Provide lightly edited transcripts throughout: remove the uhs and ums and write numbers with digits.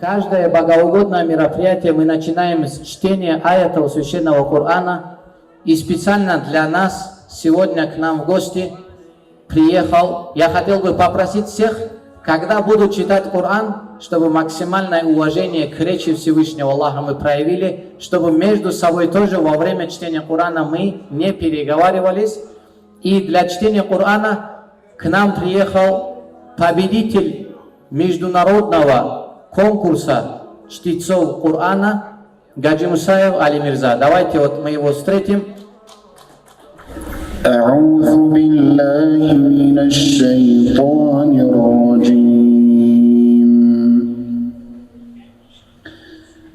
Каждое богоугодное мероприятие мы начинаем с чтения аятов Священного Корана. И специально для нас сегодня к нам в гости приехал. Я хотел бы попросить всех, когда будут читать Коран, чтобы максимальное уважение к речи Всевышнего Аллаха мы проявили, чтобы между собой тоже во время чтения Корана мы не переговаривались. И для чтения Корана к нам приехал победитель международного конкурса чтецов Корана Гаджи Мусаев Али Мирза. Давайте вот мы его встретим. أعوذ بالله من الشيطان الرجيم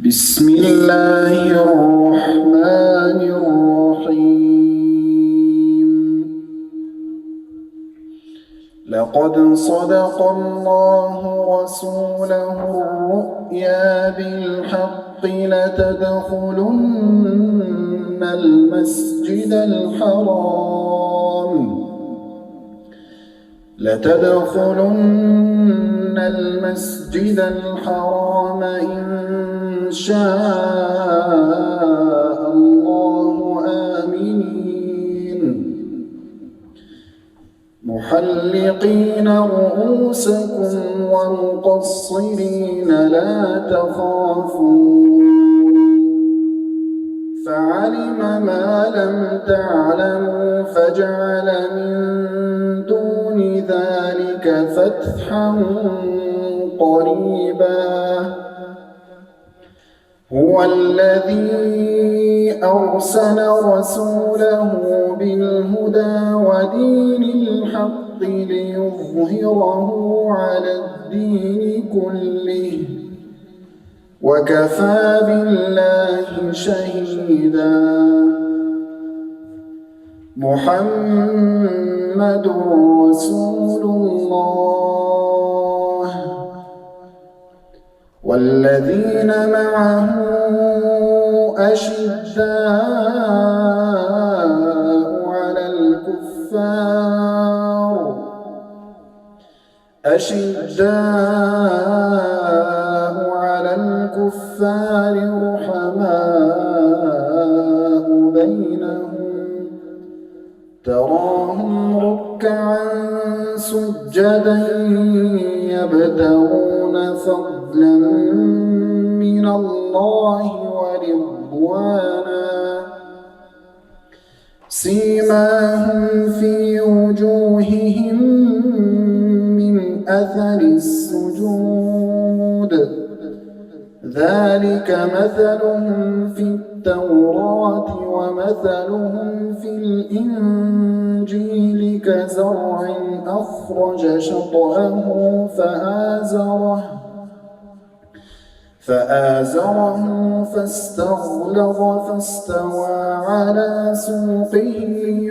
بسم الله الرحمن الرحيم لقد صدق الله رسوله الرؤيا بالحق لتدخلن المسجد الحرام إن شاء الله آمنين محلقين رؤوسكم ومقصرين لا تخافون فعلم ما لم تعلموا فجعل من دون ذلك فتحا قريبا هو الذي أرسل رسوله بالهدى ودين الحق ليظهره على الدين كله وكفى بالله شهيدا محمد رسول الله والذين معه أشداء على الكفار رحماء بينهم تراهم ركعا سجدا يبتغون فضلا من الله ورضوانا سيماهم في وجوههم من أثر السجود ذلك مثلهم في التوراة ومثلهم في الإنجيل كزرع أخرج شطأه فآزره فاستغلظ فاستوى على سوقه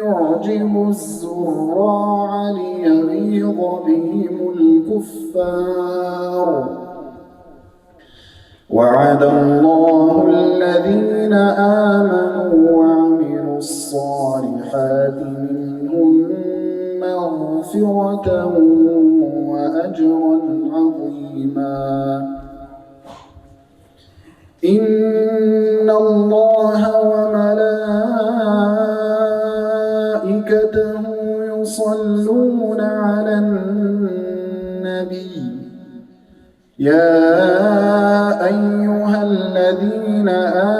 يعجب الزراع ليغيظ بهم الكفار وعد الله الذين آمنوا وعملوا الصالحات منهم مغفرة وأجرا عظيما إن الله وملائكته يصلون على النبي يا أيها الذين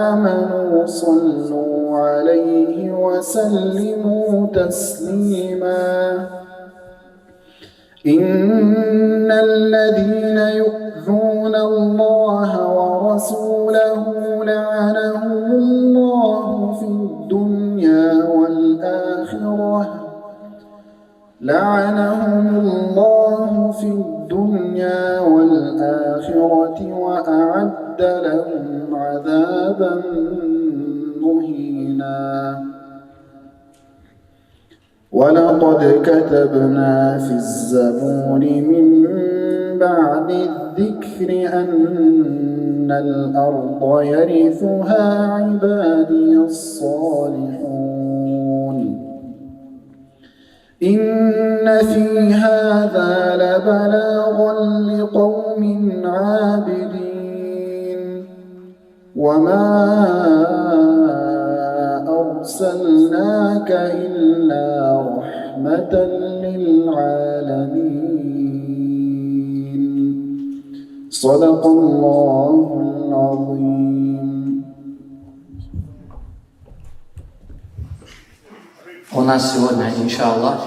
آمنوا صلوا عليه وسلموا تسليما إن الذين يؤذون الله ورسوله لعنهم الله في الدنيا والآخرة وأعد لهم عذابا مهينا ولقد كتبنا في الزبور من بعد الذكر أن الأرض يرثها عبادي الصالحون إن في هذا لبلاغا لقوم عابدين وما أرسلناك إلا رحمة للعالمين. صدق الله العظيم. У нас сегодня, иншаллах,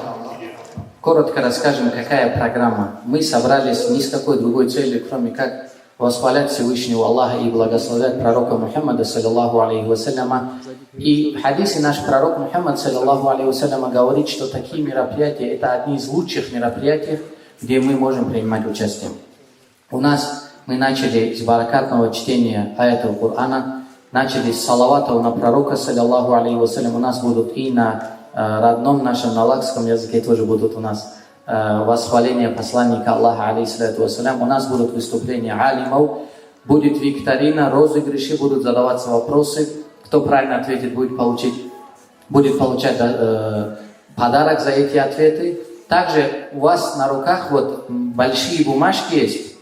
коротко расскажем, какая программа. Мы собрались ни с какой другой целью, кроме как восхвалять Всевышнего Аллаха и благословлять пророка Мухаммада, саллиллаху алейхи вассаляма. И в хадисе наш пророк Мухаммад, саллиллаху алейхи вассаляма, говорит, что такие мероприятия – это одни из лучших мероприятий, где мы можем принимать участие. У нас мы начали с баракатного чтения аятов Корана, начали с салаватов на пророка, саллиллаху алейхи вассалям. У нас будут и на родном нашем, на лакском языке тоже будут у нас восхваления посланника Аллаха, алейхиссалату вассалям. У нас будут выступления алимов, будет викторина, розыгрыши, будут задаваться вопросы. Кто правильно ответит, будет получать подарок за эти ответы. Также у вас на руках вот большие бумажки есть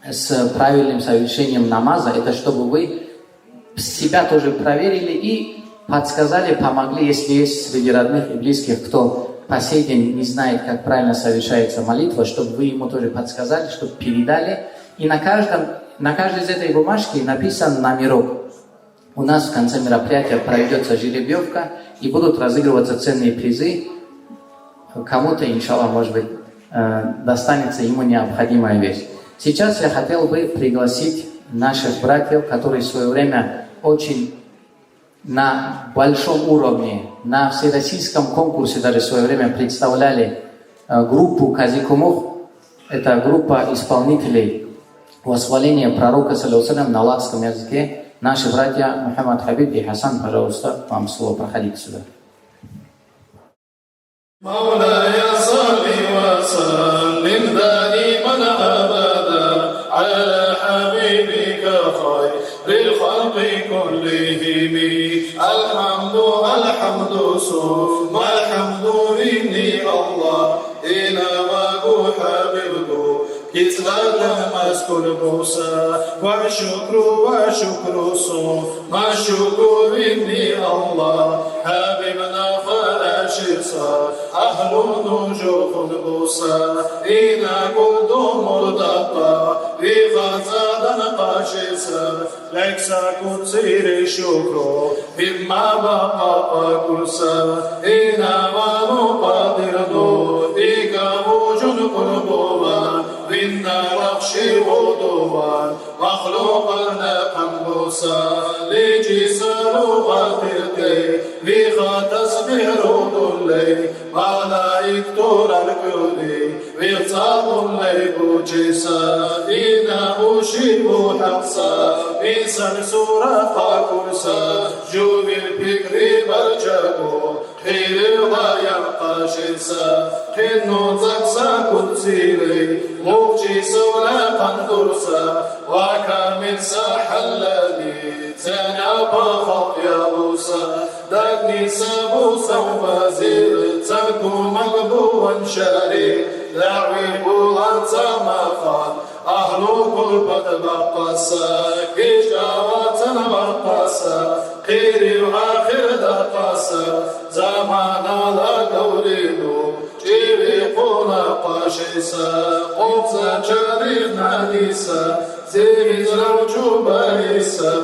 с правильным совершением намаза. Это чтобы вы себя тоже проверили и подсказали, помогли, если есть среди родных и близких, кто по сей день не знает, как правильно совершается молитва, чтобы вы ему тоже подсказали, чтобы передали. И на каждой из этой бумажки написан номерок. У нас в конце мероприятия проведется жеребьевка и будут разыгрываться ценные призы. Кому-то, иншаллах, может быть, достанется ему необходимая вещь. Сейчас я хотел бы пригласить наших братьев, которые в свое время очень на большом уровне, на всероссийском конкурсе даже в свое время представляли группу Казикумух. Это группа исполнителей восхваления пророка, саллиллаху алейхи на лакском языке. Наши братья Мухаммад Хабиб и Хасан, пожалуйста, вам слово, проходите сюда. للخلق كلهم الحمد ثم الحمد مني الله إلى وقو حبيبه كتلك مسكول موسى والشكر ثم الشكر مني الله حبيبنا فرشيسا أهل نجوح البوسى إذا كنت مرتقى في غزالا قاشسا لك سكتير الشكر مما بقى كرسا إنا ونقدر نوديك وجود قلبنا منا رخشي غدوا مخلوقنا حمبوسا لجسر غفرتي بخا تصبح الليل ملائكة الكل ويغتاب الليل جسا إنا أشيب حقسا بسن سورة قاكوسا جوب الفكر برجبو خير الغاية قاشسا خنو زكسا كنسيلي موجي سولا قندرسا وكامل ساحلني تنابا يا موسى دقني سابو سوفازير تركو مقبوا شاري دعوي بولان سماخان أهل قلبة بقصا كجاوات مرقصا خير الآخر دقصا زمان لا دوريدو جيريقونا قاشيسا قبصا جاريخ ناديسا زيز روجو باريسا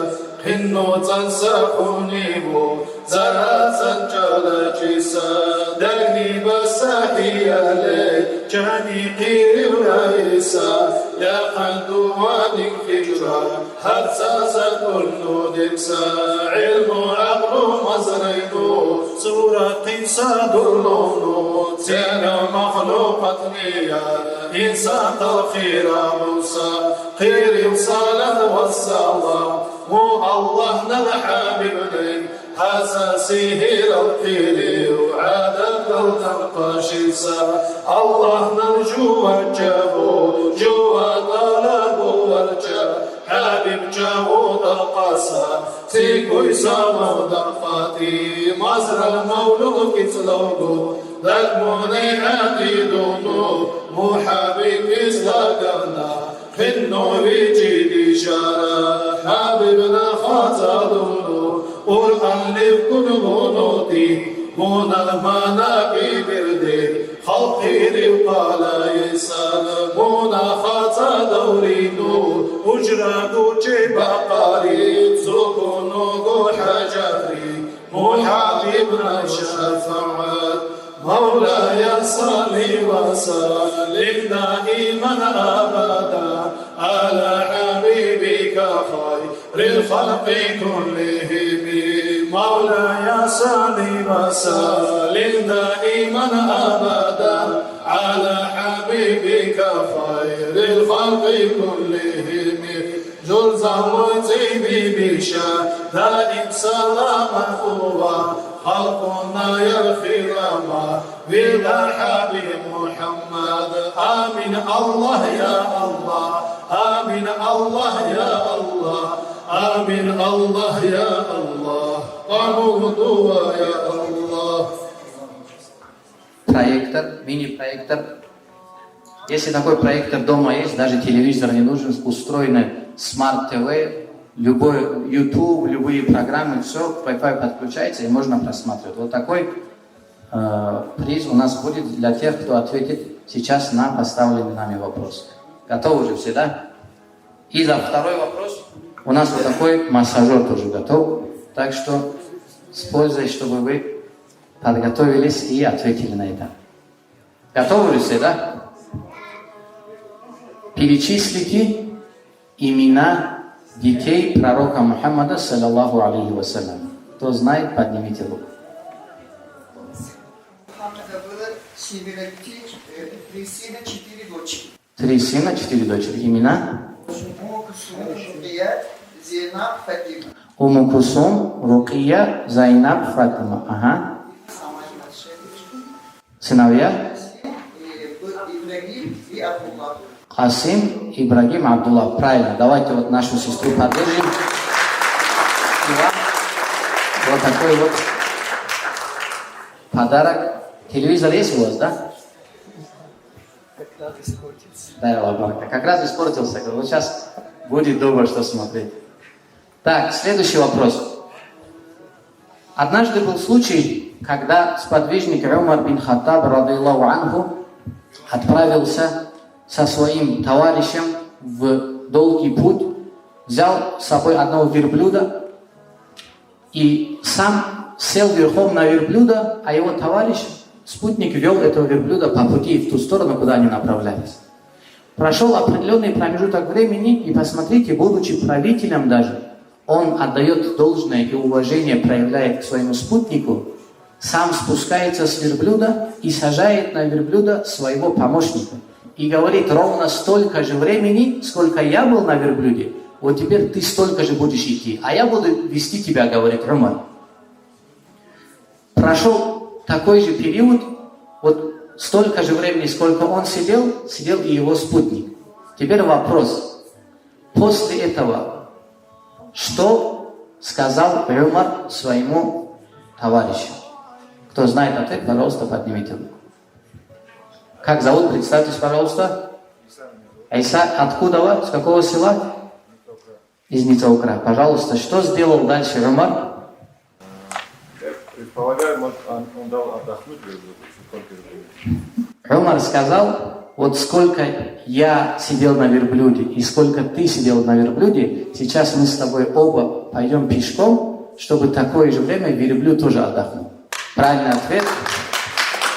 خنو تنسحونيبو زراسا جالجيسا دقني بساحيا لي جاني قير ورئيسا يا قندو وادك فجرا حرساسا كنو دكسا علم عقل مزرينو سورة قيسا دلونو زينا مخلوقة نيا إنسان تخير موسى خير وصالة والسلام مو الله نلحبيب لي حساسيه الخير وعادة القاشيسا الله نرجو وجهه جوا طلب والجاه حبيب جاود القاسا سيكوي سامو دقاتي مزر المولود كتلوغو ذلموني عديدونو مو حبيب إسلاقنا خنو بيجي دي شارع حبيبنا Munamana birdi halkiri qalaysa Muna khata dawrinu Ujra guce baqari Zukunu gu hajari Muhabibna shafa'at مولاي صل وسلم دائما ابدا على حبيبك خير الخلق كلهم مولاي صل وسلم دائما ابدا على حبيبك خير الخلق كلهم جل زوجي ببشا دائم سلامة خلقنا يرخي لما بلا حبيب محمد آمين الله يا الله آمين الله يا الله آمين الله يا الله قبول دعاء يا الله. Проектор, мини-проектор. Если такой проектор дома есть, даже телевизор не нужен, устроены смарт-ТВ, любой YouTube, любые программы, все, Wi-Fi подключается и можно просматривать. Вот такой приз у нас будет для тех, кто ответит сейчас на поставленный нами вопрос. Готовы уже все, да? И за второй вопрос у нас вот такой массажер тоже готов. Так что с пользой, чтобы вы подготовились и ответили на это. Готовы все, да? Перечислите имена детей пророка Мухаммада, саллаллаху алейхи вассалям. Кто знает, поднимите руку. Мухаммада было 7 детей, 3 сына, 4 дочери. 3 сына, 4 дочери. Имена? Зейнаб, Фатима. Уму Кусум, Рукия, Зайнаб, Фатима. Ага. Самая младшая дочка. Сыновья? Ибрагим и Абдуллах. Касим, Ибрагим, Абдуллах. Правильно. Давайте вот нашу сестру поддержим. И вам вот такой вот подарок. Телевизор есть у вас, да? Да, ладно. Как раз испортился. Вот сейчас будет долго что смотреть. Так, следующий вопрос. Однажды был случай, когда сподвижник Умар бин Хаттаб, радиллаху анху, отправился со своим товарищем в долгий путь, взял с собой одного верблюда и сам сел верхом на верблюда, а его товарищ, спутник, вел этого верблюда по пути в ту сторону, куда они направлялись. Прошел определенный промежуток времени, и посмотрите, будучи правителем даже, он отдает должное и уважение, проявляет к своему спутнику, сам спускается с верблюда и сажает на верблюда своего помощника. И говорит, ровно столько же времени, сколько я был на верблюде, вот теперь ты столько же будешь идти, а я буду вести тебя, говорит Умар. Прошел такой же период, вот столько же времени, сколько он сидел, сидел и его спутник. Теперь вопрос. После этого, что сказал Умар своему товарищу? Кто знает ответ, пожалуйста, поднимите руку. Как зовут? Представьтесь, пожалуйста. Айса, откуда вы? С какого села? Из Ницаукра. Пожалуйста, что сделал дальше Умар? Предполагаем, он дал отдохнуть Умар сказал, вот сколько я сидел на верблюде и сколько ты сидел на верблюде, сейчас мы с тобой оба пойдем пешком, чтобы такое же время верблюд тоже отдохнул. Правильный ответ.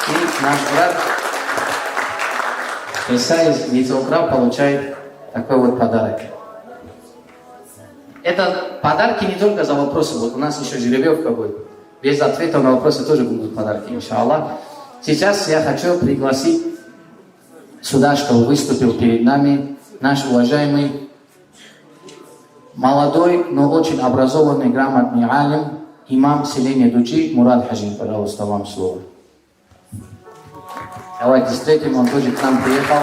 И наш брат Иса из Ницаукра получает такой вот подарок. Это подарки не только за вопросы, вот у нас еще жеребьевка будет. Без ответа на вопросы тоже будут подарки, иншаллах. Сейчас я хочу пригласить сюда, чтобы выступил перед нами наш уважаемый, молодой, но очень образованный, грамотный алим, имам селения Дучи Мурад Хаджи. Пожалуйста, вам слово. Давайте встретим, он тоже к нам приехал.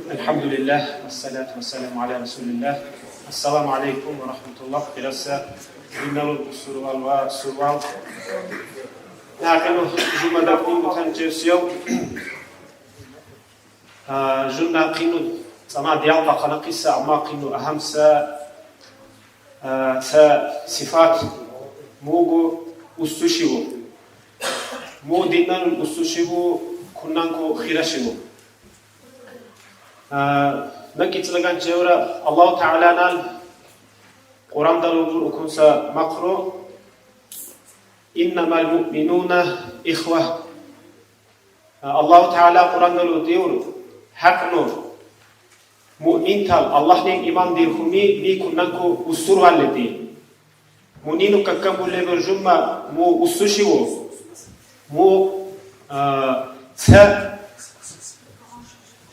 Alhamdulillah, wassalatu wassalamu ala rasulillah. Assalamu alaikum wa rahmatullah. Bilhassa dinalul surwal wa surwal. Naquilo jumada com o canto seu. Junna qinu sana diyalqa khalaqissa amma qinu ahamsa sa sifat mugu ustushivu mu dinnan ustushivu kunnanko khirashivu nakitlagan chevra Allah Ta'ala nal Quran dalulur okunsa makro innamal mu'minuna ikhwah Allah Ta'ala Quran dalulur diyor hakno mu'min tal Allah ne iman dir humi ni kunnanko ustur halleti muninu kakkambulle berjumma mu ustushivu mu sa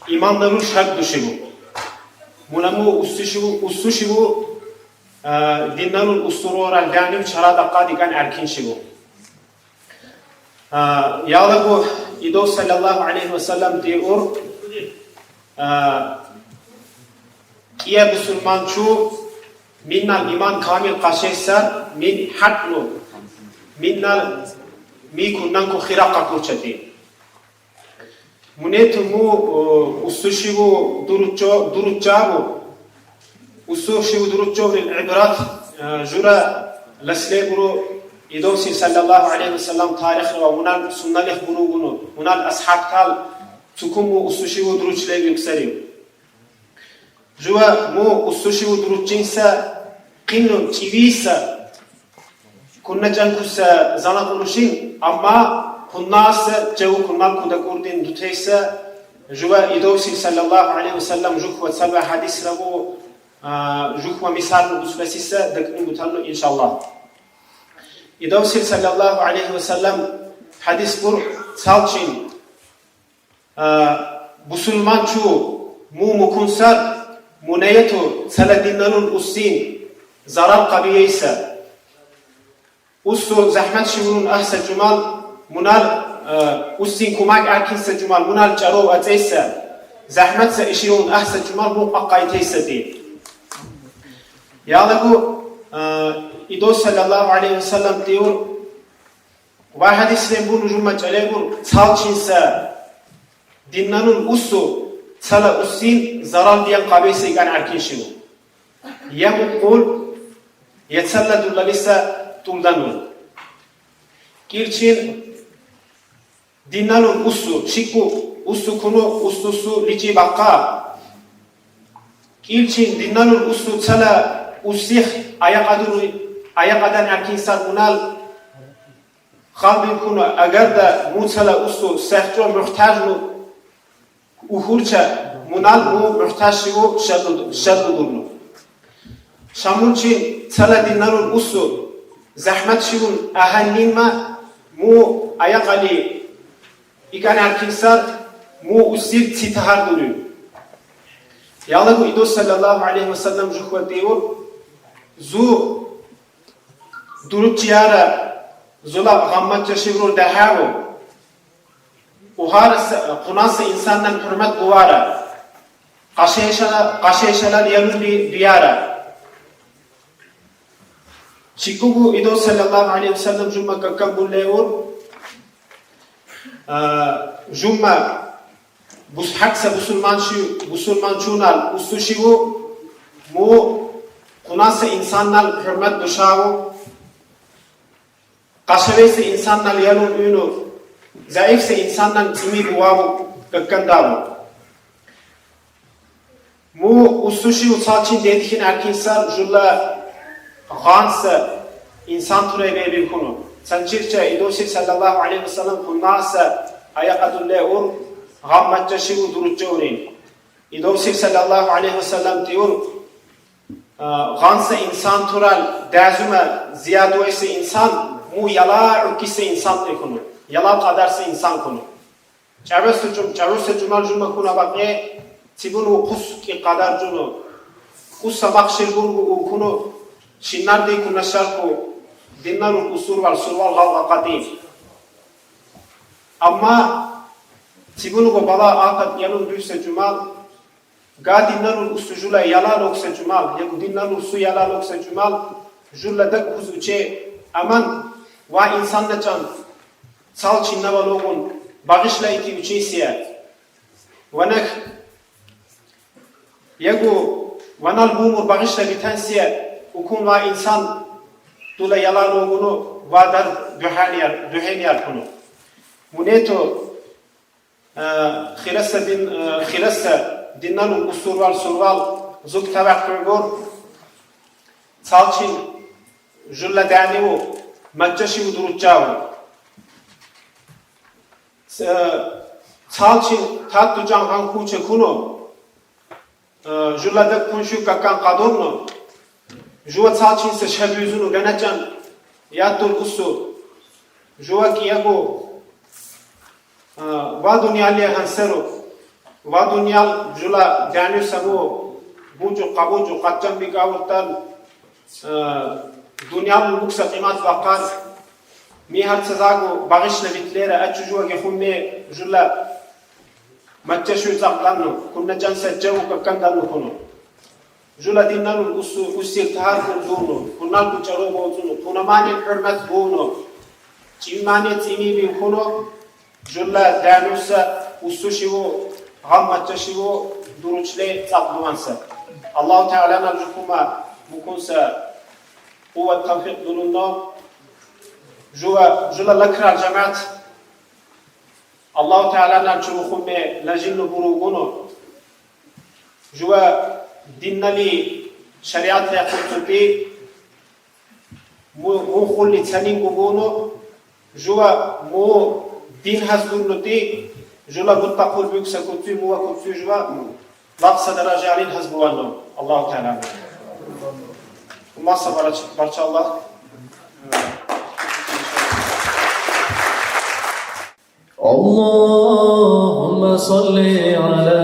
imanların şart dışı bu. Munamu usuşu bu dinlerin usturu olarak danim çara dakika diken erkin şey bu. Yağla bu İdo sallallahu aleyhi ve sellem diyor kiye Müslüman şu minnal iman kamil kaşeysa min haklu minnal mi kunnan ko khiraqa kurçati. Munetumu ustushivu durutçavu ustushivu durutçavu ibrat jura lasleburu idosi sallallahu aleyhi ve sellem tarih ve munal sunnalih bunu munal ashabtal tukumu ustushivu durutçlay yükseliyor. Jua mu ustushivu durutçinsa qinnu çivisa kunna cankusa zana konuşin ama kunnasa cevu kunnal kuda kurdin duteysa juva idosi sallallahu aleyhi ve sellem jukwa sabah hadis rabu jukwa misal busbasisa dakni butalno inşallah. İdosi sallallahu aleyhi ve sellem hadis bur salçin Müslüman çu mu mukunsar muneyetu saladinanun ussin zarar kabiyeysa ustu zahmet şivunun ahsa cumal munal ussin kumak erkinse cumal munal çaro ateyse zahmetse işirun ahsa cumal bu akkayteyse değil. Yani bu İdo sallallahu aleyhi ve sellem diyor ve hadisle bunu cümle aleyhur salçinse dinlanın ustu sala ussin zarar diyen kabeyse ikan erkin şivu. Yemukul yetsalla dullalisa tuldanun. Kirçin dinlanun ustu şikku ustu kunu ustusu lici bakka. Kirçin dinlanun ustu sala usih ayakadan erkin sarmunal kalbin kunu agar da mutsala ustu sehco muhtajnu uhurça munal bu muhtaşivu şadudurnu. Şamulçin sala dinlanun ustu zahmet şivun ahanninma mu ayakali ikan erkinsar mu usir titahar duruyor. Yağla bu İdo sallallahu aleyhi ve sellem juhva diyor zu durup ciyara zula gammatça şivrul dehavu uhara kunası insandan hürmet kuvara kaşeşalar yanır diyara Çikugu İdo sallallahu aleyhi ve sellem cümle kakam bulleyor cümle haksa Müslüman çunal ustuşivu mu kunası insanlar hürmet duşavu kaşeveyse insanlar yanır ünür zayıfse insanlar timi buvavu kakam davu mu ustuşivu salçin dedikin erkinsar jülla Ghansa insan türeyi bir konu. Sançirçe İdosi sallallahu aleyhi ve sellem kunnasa ayakadulle ur gammatça şivu durutça urin. İdosi sallallahu aleyhi ve sellem diyor Ghansa insan türel dezüme ziyadu ise insan mu yala ülkisi insan bir konu. Yala kadarsa insan konu. Çarısı cumal cuma kuna bakye tibunu kus ki kadar cunu kus sabak şirgur kunu Şinnar de kunaşar ko dinarun usur var surval halqa qadim. Amma tibunu ko bala akat yanun duysa cumal ga dinarun usu jula yala loksa cumal ya dinarun usu yala loksa cumal jula dak huz uche aman va insanla can sal çinna balogun bağışla iki uche siya ونك يجو ونالبومر بعشرة بتنسية وكون ما إنسان دولا يلانو كنو وادر دهانيار كنو منيتو خلصة دينانو سروال زوج تبع كرغور صالشين جل دانيو مجشي ودروتشاو صالشين تاتو جان هانكوچه كنو جل دك كونشو كاكان قادونو جوا صالشين سشبيزونو غناچان ياتول اسو جوا كياغو ودنيا لي هنسرو ودنيا جلا دانيو سمو بوجو قبوجو قطن بيقاورتان دنيا المكسة قيمات بقار ميهر تزاغو باغشنا بتليرا أتشجوا جخومي جلا متشو زقلانو كنا جانسة جو ككندانو كنو جلا دينانو الأسير تهار كنزونو كنا الكتشارو بوزونو كنا ماني الحرمت بونو تيماني تيمي بيكونو جلا دانوسا وسوشيو غم متشيو دروشلي تقلوانسا الله تعالى نرجوكما مكونسا قوة توفيق دلونا جوا لكرا الجماعة الله تعالى نرجوكما لجن بروغونو جوا ديننا لي شريعة يقول بي مو خلي تسانين قبونو جوا مو دين هزدون دي جوا بتقول بيكسا كتو مو كتو جوا لقصة درجة علين هزبوانو الله تعالى وما صبرت برشا الله اللهم صل على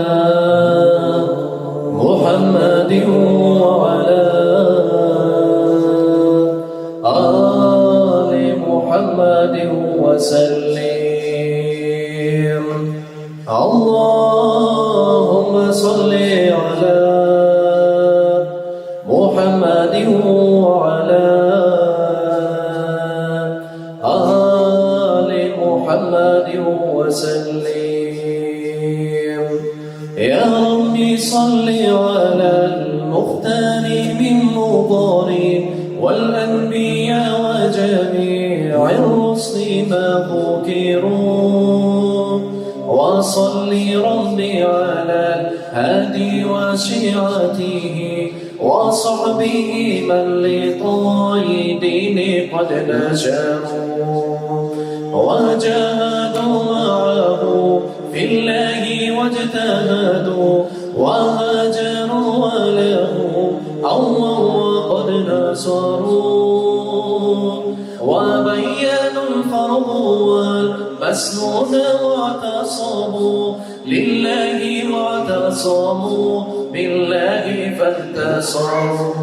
محمد وعلى آل محمد وسلم اللهم صل على محمد وعلى آل محمد وسلم يا ربي صل على المختار من مضار والأنبياء وجميع الرسل ما ذكروا وصل ربي على الهادي وشيعته وصحبه من لطايدين قد نشروا وجاهدوا معه في الله واجتهدوا وهاجروا وله أووا وقد نصروا وبينوا الفرض والمسنون واعتصموا لله واعتصموا بالله فانتصروا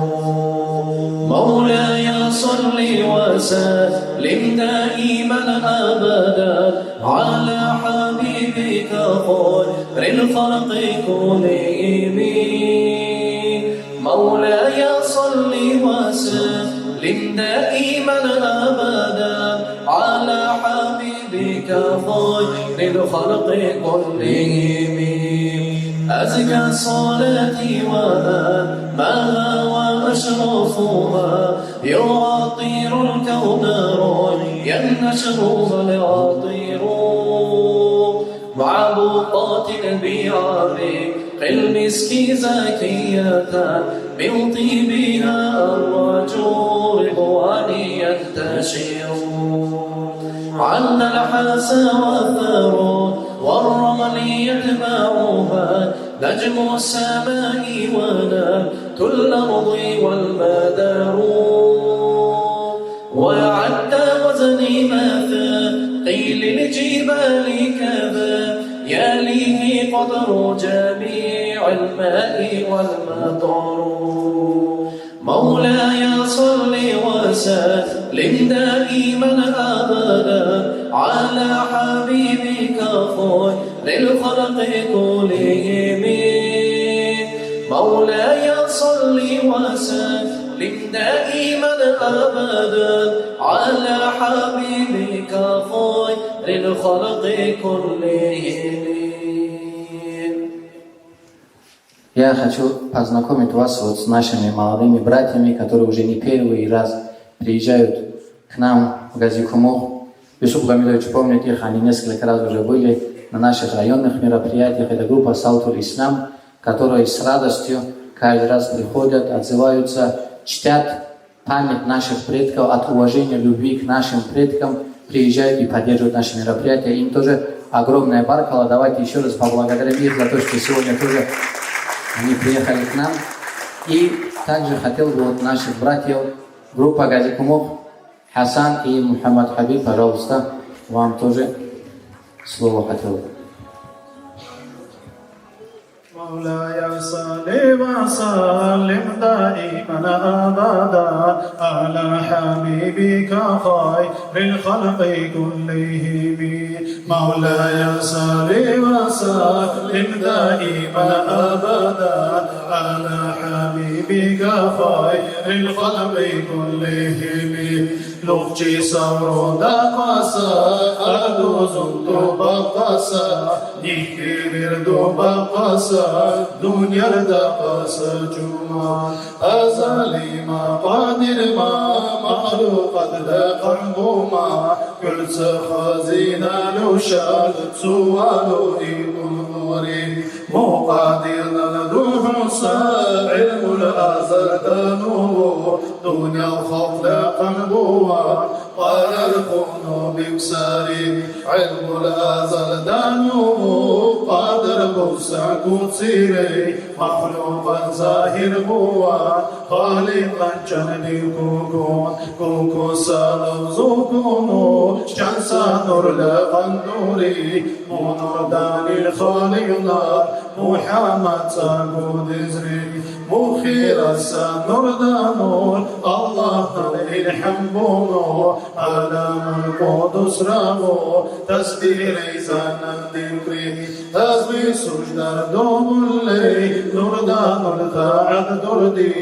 مولاي صل وسلم دائما أبدا على حبيبك خير الخلق كلهم مولاي صل وسلم دائما أبدا على حبيبك خير الخلق كلهم أزكى صلاتي وأمها وأشرفها يعطر الكون رؤيا نشرها العطير مع بقات البيع المسك زكية من طيبها الرجو رضوان ينتشر عنا الحسى والثرى والرمل يتبعها نجم السماء ونبت الأرض والمدار وعد وزني مثاقيل الجبال كذا يليه قدر جميع الماء والمطر مولاي صل وسلم دائما أبدا على حبيبك خير الخلق كلهم مولاي صل وسلم دائما أبدا على حبيبك خير الخلق كلهم Я хочу познакомить вас вот с нашими молодыми братьями, которые уже не первый раз приезжают к нам в Газикумух. Юсуп Гамидович помнит их, они несколько раз уже были на наших районных мероприятиях. Это группа Саутуль Ислам, которые с радостью каждый раз приходят, отзываются, чтят память наших предков, от уважения, любви к нашим предкам, приезжают и поддерживают наши мероприятия. Им тоже огромная баркала. Давайте еще раз поблагодарим их за то, что сегодня тоже они приехали к нам. И также хотел бы вот наших братьев, группа Газикумух, Хасан и Мухаммад Хабиб, пожалуйста, вам тоже слово хотел бы. مولاي صل وسلم دائما ابدا على حبيبك خير الخلق كلهم مولاي صل وسلم دائما ابدا على حبيبك خير الخلق كلهم لغجي صبر دقاسا أدوزن بقاسا نحكي بردو بقاسا دنيا دقاسا جمع أزالي ما قادر ما مخلوقات لقلبما كل خزينة لشال سوال إبنوري مقادر لدوح علم الأزل تنور دنيا الخوف لقلبه قال الكون بكساري علم الأزل دانوه قادر بوسع كثيري مخلوقا ظاهر بوا خالقا جنبي كوكون كوكو سالم زوكونو شانسا نور لقندوري منور داني الخالقنا محمد ساقود زري مخير السنور دانور الله تلي الحمبونو عالم القدس رامو تسبيري زانا ديكري تسبير سجدر دوم اللي نور دانور تاعد دردي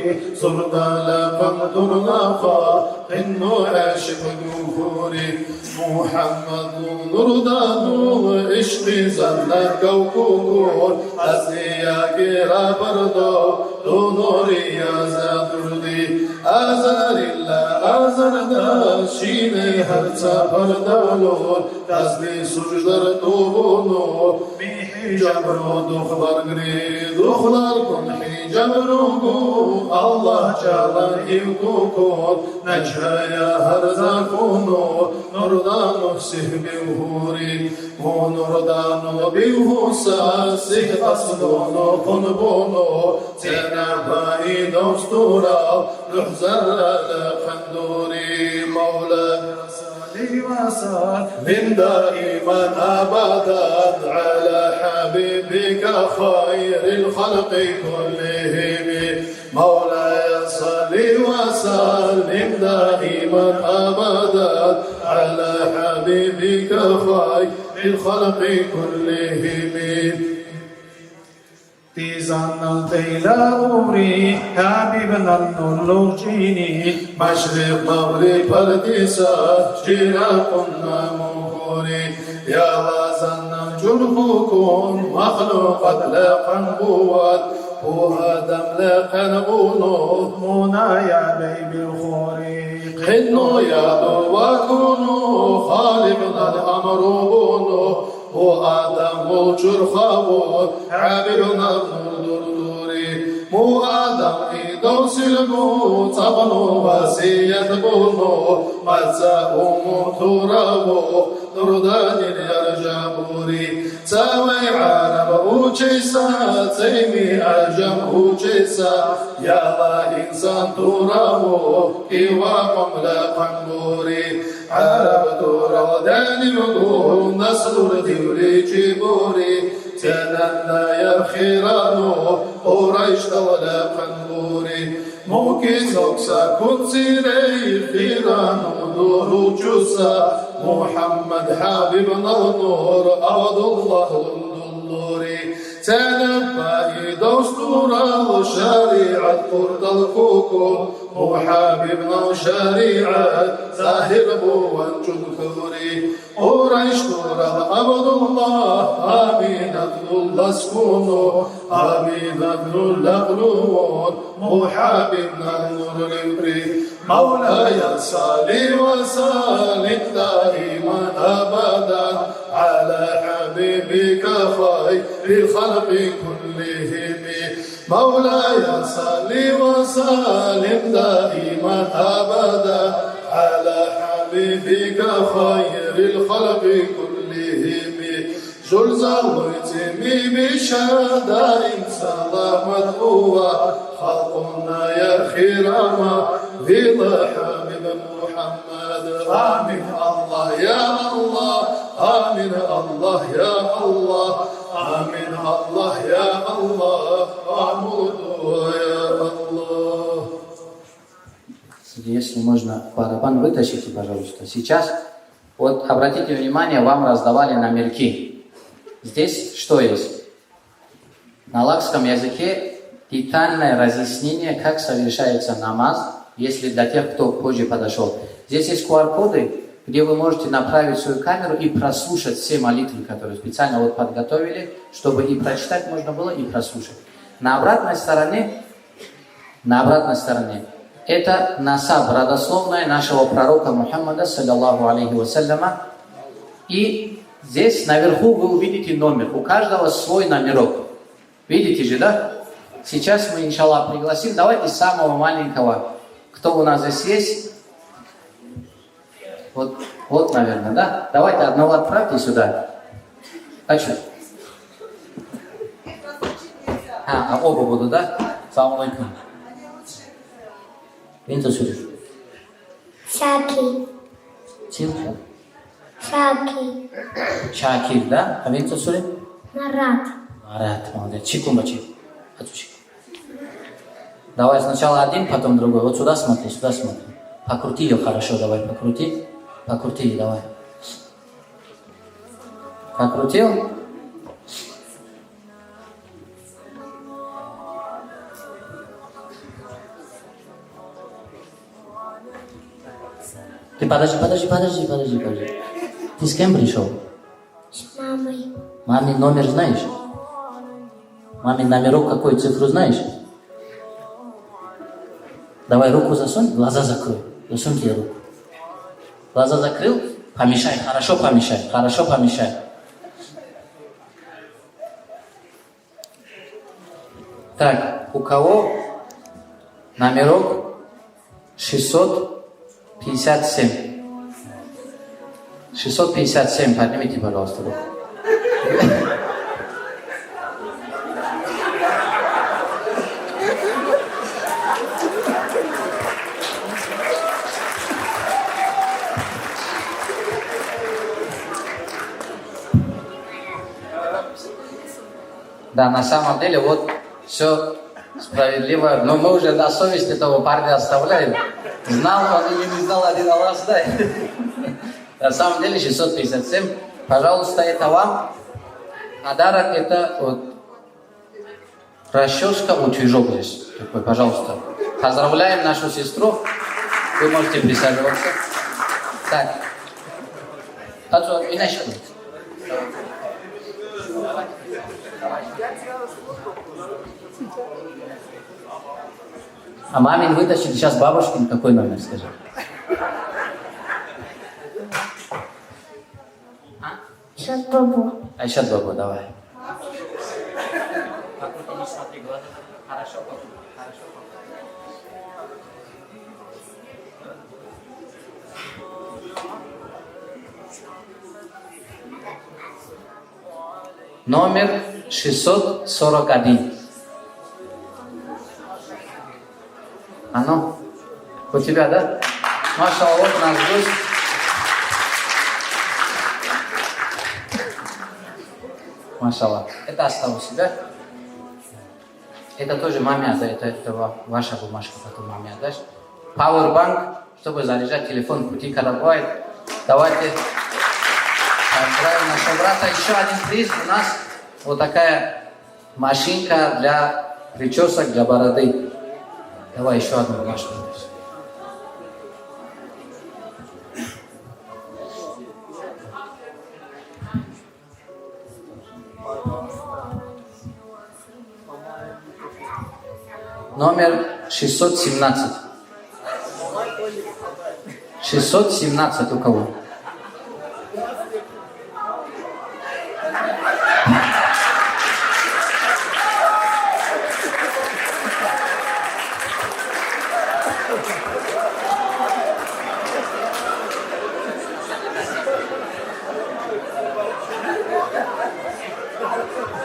سردا لقم درناقا إنو عاشق جمهوري محمد نور دانو عشقي زانا كوكوكور أزيا كيرا بردو نوري يا زادردي أزار الله أزار دا شيني هرسا بردالور تسبي سجدر توبونو ميحي جبرو دخبر غري دخلار كن حجبرو الله جالر إيوكوكون نجها يا هرزا كونو نردانو سهبي وهوري ونردانو بيوهوسا سه أصلونو قنبونو تينا باي دوستورا نحزر لقندوري مولا صلي وسلم دائما أبدا على حبيبك خير الخلق كلهم مولاي صل وسلم دائما أبدا على حبيبك خير الخلق كلهم تيزان تيلا أمري حبيبنا النلوجيني مشرق مغرب التسا شراقنا مغوري يا لازن جربكم مخلوقات لقنبوات وآدم لقنبونو منايا بيبي الخوري قنو يا وكونو خالقنا الأمر بونو وآدم جرخابو عابرنا الدردوري مو آدم إيدو سلمو تبنو وسيت بونو مزاهم ترابو دردان يرجابوري تاوي عرب وجيسا تيمي عجم وجيسا يا الله إنسان ترابو إيواكم لقنبوري عرب تردان يقول نسل الدولي جيبوري تنانا يا خيرانو قريش ولا قنبوري موكي زوكسا كنسيري خيرانو دورو جوسا محمد حبيبنا النور أود الله الدلوري تنبأ دستور شريعة قرد الحكم وحبيبنا شريعة ظاهر وانجل خوري قريش ترى عبد الله آمين عبد الله سكونه آمين عبد الله قلون وحبيبنا نور البري مولاي صل وسلم دائما أبدا على حبيبك خير الخلق كلهم مولاي صل وسلم دائما أبدا على حبيبك خير الخلق كلهم جل زوجتي بشهداء سلامت هو خلقنا يا خيرما رضا حبيب محمد آمين الله يا الله آمين الله يا الله آمين الله يا الله أعبد يا الله. Если можно барабан вытащите, пожалуйста. Сейчас, вот обратите внимание, вам раздавали номерки. Здесь что есть? На лакском языке детальное разъяснение, как совершается намаз, если для тех, кто позже подошел. Здесь есть QR-коды, где вы можете направить свою камеру и прослушать все молитвы, которые специально вот подготовили, чтобы и прочитать можно было, и прослушать. На обратной стороне, это насаб, родословная нашего пророка Мухаммада, саллаллаху алейхи вассаляма. И здесь наверху вы увидите номер. У каждого свой номерок. Видите же, да? Сейчас мы, иншаллах, пригласим. Давайте самого маленького. Кто у нас здесь есть? Вот, наверное, да? Давайте одного отправьте сюда. А что? А оба будут, да? Салам алейкум. Винтер сюда. Шакир. Тихо. Шакир. Шакир, да? А Винтер сюда? Марат. Марат, молодец. Чику мачи. Давай сначала один, потом другой. Вот сюда смотри, сюда смотри. Покрути ее хорошо, давай, покрути. Покрути ее, давай. Покрутил? Ты подожди. Ты с кем пришел? С мамой. Мамин номер знаешь? Мамин номерок какой, цифру знаешь? Давай руку засунь, глаза закрой. Засунь тебе руку. Глаза закрыл, помешай, хорошо помешай. Так, у кого номерок 657? 657, поднимите, пожалуйста, руку. Да, на самом деле, вот все справедливо, но мы уже на совесть этого парня оставляем. Знал он или не знал, один Аллах знает. На самом деле 657. Пожалуйста, это вам. Подарок это вот расческа, утюжок здесь. Такой, пожалуйста. Поздравляем нашу сестру. Вы можете присаживаться. Так. Иначе. А мамин вытащит сейчас бабушкин. Какой номер, скажи? Сейчас бабу. А сейчас бабу, давай. Не смотри, глаза. Хорошо, хорошо. Номер 641. А ну, у тебя, да? Машаллах, вот наш гость. Машаллах. Это осталось, да? Это тоже маме отдай, это ваша бумажка, потом маме отдашь. Powerbank, чтобы заряжать телефон в пути, когда бывает. Давайте поздравим нашего брата. Еще один приз у нас. Вот такая машинка для причесок, для бороды. Давай еще одну бумажку. Номер 617. 617 у кого?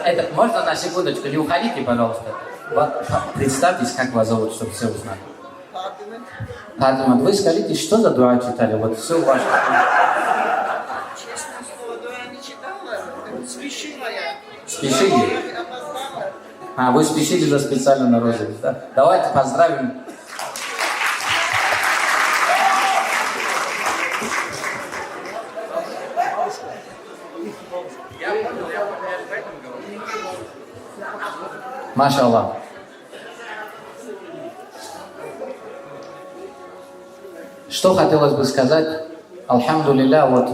Это можно на секундочку, не уходите, пожалуйста. Представьтесь, как вас зовут, чтобы все узнали. Фатима, вы скажите, что за дуа читали? Вот все ваше. Честное слово, дуа не читала, спешила я. Спешили? А, вы спешили за специально на розыгрыш, да? Давайте поздравим. Маша Аллах. Что хотелось бы сказать? Альхамдулилля, вот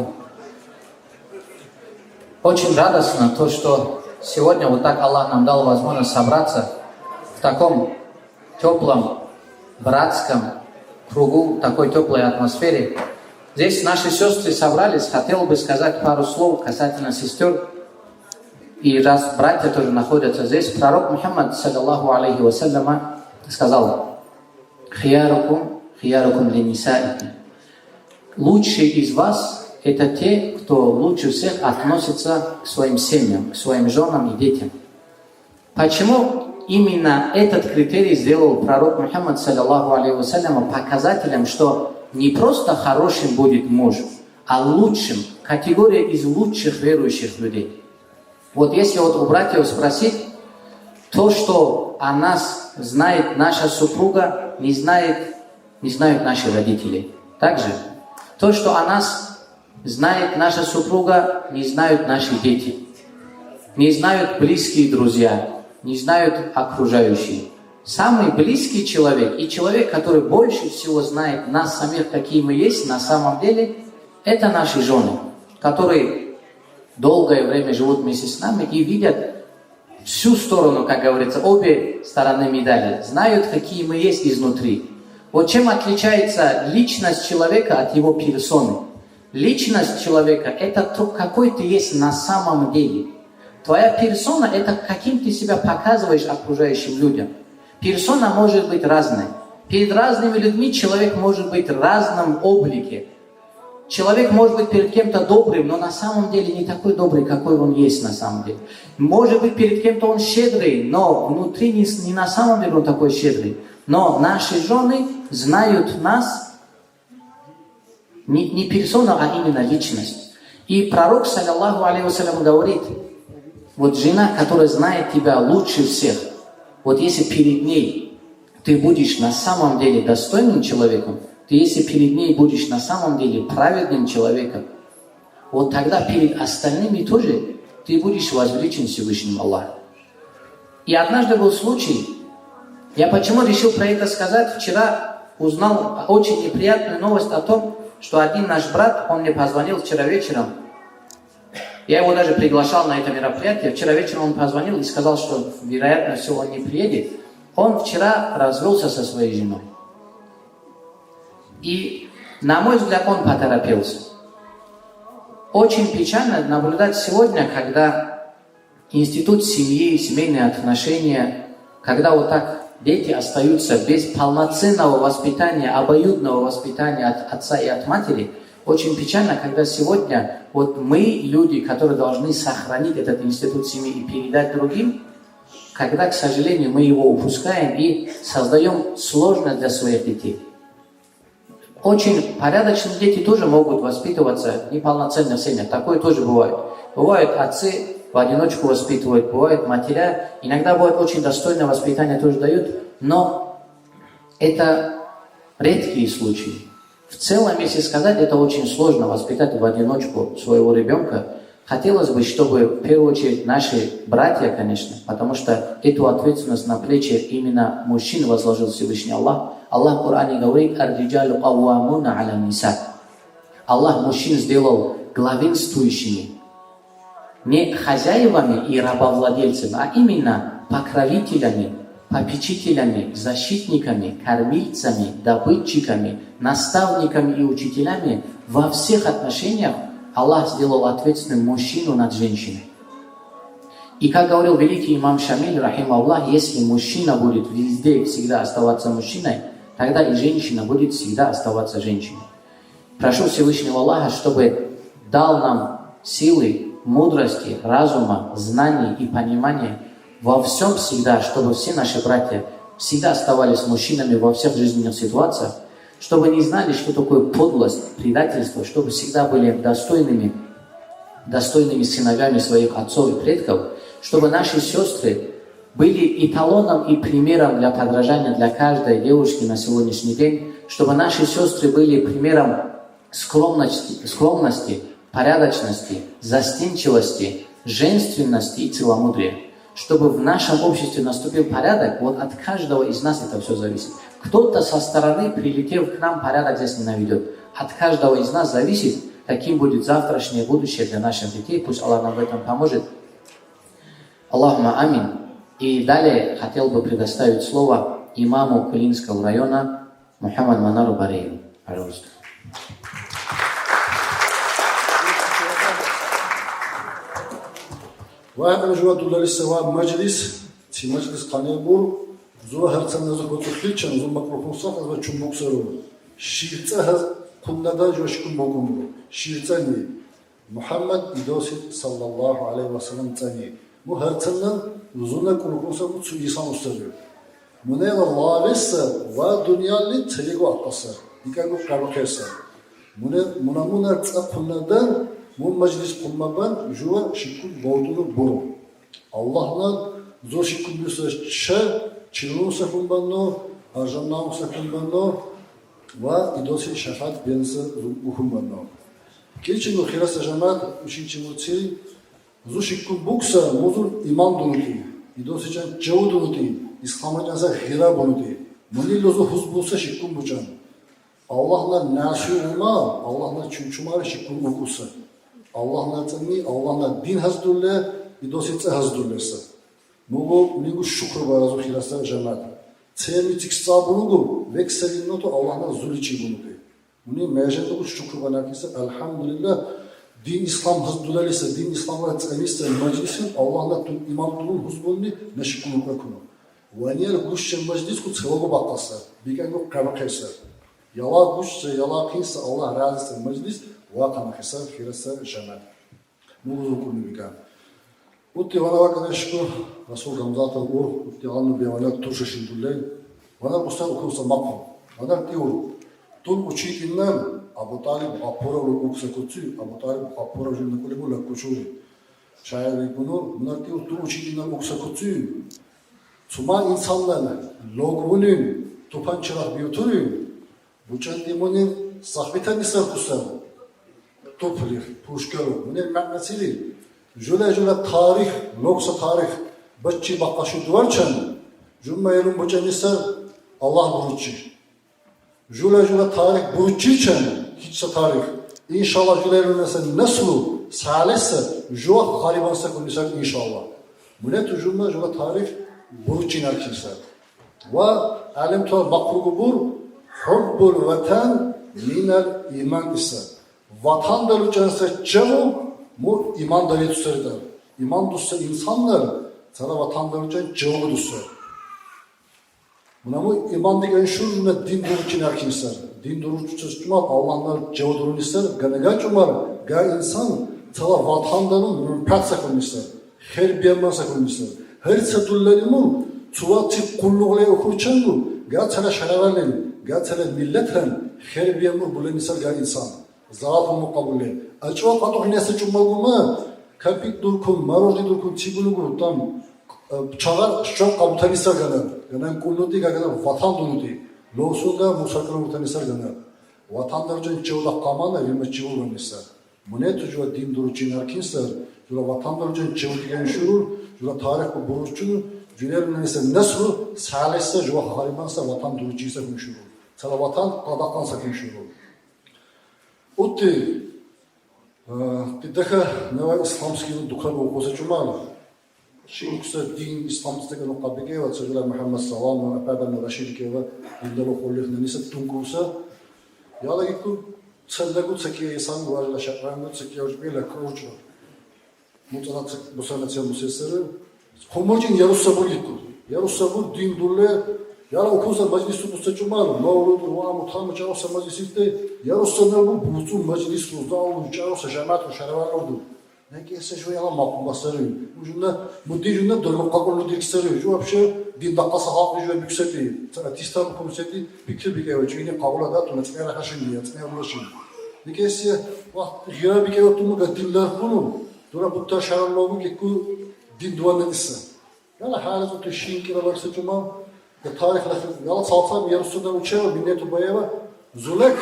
очень радостно то, что сегодня вот так Аллах нам дал возможность собраться в таком теплом, братском кругу, такой теплой атмосфере. Здесь наши сестры собрались, хотел бы сказать пару слов касательно сестер. И раз братья тоже находятся здесь, пророк Мухаммад, саллаллаху алейхи вассаляма, сказал: «Хиярукум, хиярукум линисаики». Лучшие из вас – это те, кто лучше всех относится к своим семьям, к своим женам и детям. Почему именно этот критерий сделал пророк Мухаммад, саллаллаху алейхи вассаляма, показателем, что не просто хорошим будет муж, а лучшим, категория из лучших верующих людей? Вот если вот у братьев спросить, то, что о нас знает наша супруга, не знают наши родители. Также, то, что о нас знает наша супруга, не знают наши дети. Не знают близкие друзья, не знают окружающие. Самый близкий человек и человек, который больше всего знает нас самих, какие мы есть на самом деле, это наши жены, которые долгое время живут вместе с нами и видят всю сторону, как говорится, обе стороны медали. Знают, какие мы есть изнутри. Вот чем отличается личность человека от его персоны? Личность человека – это то, какой ты есть на самом деле. Твоя персона – это каким ты себя показываешь окружающим людям. Персона может быть разной. Перед разными людьми человек может быть в разном облике. Человек может быть перед кем-то добрым, но на самом деле не такой добрый, какой он есть на самом деле. Может быть перед кем-то он щедрый, но внутри не на самом деле он такой щедрый. Но наши жены знают нас не персону, а именно личность. И пророк, саллаллаху алейхи вассалям, говорит, вот жена, которая знает тебя лучше всех, вот если перед ней ты будешь на самом деле достойным человеком, ты если перед ней будешь на самом деле праведным человеком, вот тогда перед остальными тоже ты будешь возвеличен Всевышним Аллахом. И однажды был случай, я почему решил про это сказать, вчера узнал очень неприятную новость о том, что один наш брат, он мне позвонил вчера вечером, я его даже приглашал на это мероприятие, вчера вечером он позвонил и сказал, что вероятно всего он не приедет. Он вчера развелся со своей женой. И, на мой взгляд, он поторопился. Очень печально наблюдать сегодня, когда институт семьи, семейные отношения, когда вот так дети остаются без полноценного воспитания, обоюдного воспитания от отца и от матери. Очень печально, когда сегодня вот мы, люди, которые должны сохранить этот институт семьи и передать другим, когда, к сожалению, мы его упускаем и создаем сложность для своих детей. Очень порядочные дети тоже могут воспитываться неполноценно в семьях. Такое тоже бывает. Бывают отцы в одиночку воспитывают, бывают матеря. Иногда бывает очень достойное воспитание тоже дают. Но это редкие случаи. В целом, если сказать, это очень сложно воспитать в одиночку своего ребенка. Хотелось бы, чтобы в первую очередь наши братья, конечно, потому что эту ответственность на плечи именно мужчин возложил Всевышний Аллах. Аллах в Коране говорит: «Ар-риджалю каввамуна аля ниса». Аллах мужчин сделал главенствующими, не хозяевами и рабовладельцами, а именно покровителями, попечителями, защитниками, кормильцами, добытчиками, наставниками и учителями. Во всех отношениях Аллах сделал ответственным мужчину над женщиной. И как говорил великий имам Шамиль, рахимахуллах, если мужчина будет везде всегда оставаться мужчиной, тогда и женщина будет всегда оставаться женщиной. Прошу Всевышнего Аллаха, чтобы дал нам силы, мудрости, разума, знаний и понимания во всем всегда, чтобы все наши братья всегда оставались мужчинами во всех жизненных ситуациях, чтобы не знали, что такое подлость, предательство, чтобы всегда были достойными сыновьями своих отцов и предков, чтобы наши сестры были эталоном и примером для подражания для каждой девушки на сегодняшний день, чтобы наши сестры были примером скромности, порядочности, застенчивости, женственности и целомудрия. Чтобы в нашем обществе наступил порядок, вот от каждого из нас это все зависит. Кто-то со стороны, прилетев к нам, порядок здесь не наведет. От каждого из нас зависит, каким будет завтрашнее будущее для наших детей. Пусть Аллах нам в этом поможет. Аллахума амин. И далее хотел бы предоставить слово имаму Клинского района Мухаммад Манару Барееву. Пожалуйста. وأنا جواد الله للسواء مجلس في مجلس قانيبور زوا هرتنا زوا كتخليشان زوا مكروفون صح زوا شو مكسرون شيرتها كنا دا جوش كل مقومه شيرتني محمد إدوسي صلى الله عليه وسلم تاني مو هرتنا زونا كروفون صح مو تسويسان مستريو من الله لسه ودنيا اللي تيجوا أقصر يكانوا كارو كسر من تأكلنا دا مو مجلس قمبان جوا شكل بودو برو اللهنا زور شكل بيسر شا چلون سكون بانو أرجمناو سكون بانو وإدوسي شفاعت بينس وهم بانو كيلشينو خلاص جماعة وشينشينو تي زور شكل بوكسا موزور إيمان دونتي إدوسي جان جو دونتي إسلام جانسا خيرا بونتي مني لوزو حزبوسا شكل بوچان اللهنا ناشي وما اللهنا چونچمار شكل بوكسا Allah'ın adını, Allah'ın din hazırlığı, idositse hazırlığısı. Mugu şükür barazı hilasa cemaat. Temitik sabunu vekselin notu Allah'ın zulüçi bunu de. Bunu mecende bu şükür banakisi elhamdülillah din İslam hazırlığı ise din İslam'a temiz meclisin Allah'ın imam tulun huzbunni neşikunu kunu. Vaniyel guşçe meclis ku çevagu bakasa. Bikengu kabakesa. Yala guşçe yala kinsa Allah razı meclis. واقع حساب خلاصة جمال موضوع كل مكان. وتي وانا واقع نشكو رسول رمضان تقول وتي عنو بيوانا ترشش الدولين وانا قصة أكوسة مقام وانا تقول طول وشيك النام أبو طالب أبورا والأكسة كتير أبو طالب أبورا جل نقول يقول لك كشوري شاعر يقولون وانا تقول طول وشيك النام أكسة كتير ثم إنساننا لوغونين توبان شرح بيوتورين بوچان ديمونين صاحبتها نسر كسامو toplir, puşkaru. Bunun ma'nasili. Jula tarih, loksa tarih. Bacci bakaşı duvarçan. Cumma yelun bocanisar Allah buruçi. Jula tarih buruçiçan. Hiçse tarih. İnşallah jula yelun mesela naslu salesse jua haribansa kunisar inşallah. Munet jula tarih buruçin arkisa. Ve alim to bakrugu bur hubbul vatan minel iman ise. Vatandaşı cansa çavu mu iman dalı tutarlar. İman tutsa insanlar sana vatandaşı can çavu tutar. Buna mu iman diyen şu ne din duruçin erkinser. Din duruçu cuma Allah'ın çavu durun ister. Ganaga cumar ga insan sana vatandaşın mümkün sakınmışlar. Her bir yerden sakınmışlar. Her satulları mu çuvati kulluğuyla okurçan bu. Ga sana şaraverler. Ga sana milletten her bir yerden bulanmışlar ga insan. Zaafı mukabule. Açığa kato hinesi cummalguma kapit durkun, marojdi durkun, çibulugu tam çağar şok kabutanisa gana. Gana kulluti gana vatan dunuti. Loğusunda musakırı mutanisa gana. Vatandaşın çığla kamana vilme çığul ganisa. Mune tu jua din durucin arkinsar, jua vatan durucin çevdigen şurur, jua tarih bu buruşçunu, jülerin neyse nesru, salisse jua harimansa vatan duruciyse hümşurur. Sala vatan qadaqansa hümşurur. Utti, bir dakika neva İslamski dukhan okusa çumalı. Şimdi kısa din İslam'daki noktabeke ve Sözler Muhammed Sallam ve Efendim Raşidike ve Dindar Okulluğuna neyse tunkursa ya da gitku sende gut sekiye insan varla şakran gut sekiye uçbile kruçu. Mutlaka bu sanatçı müsesseri. Komorcin yarus sabır gitku. Yarus sabır din dulle ya da okusa meclis bu seçumalı. Mevlud ve mutamı çağırsa meclisinde yarus sabır bu bütün meclis uzağlı çağırsa cemaat ve şeravan oldu. Ne kese şu yalan makul basarı. Bu cümle bu cümle doğru kabul edilirse şu apşe din dakika halk bir yükseliyor. Tistan komisyeti bir kere çünkü kabul eder tu ne haşin diye ne ulaşın. Ne kese vakt gira bir kere otumu gadiller bunu. Dura bu taşaran lobu ki ku din duanı ise. Yani halı tu şin kira varsa cuma ya tarih lafı yalan salsam yarısından uçağı binnetu bayava zulek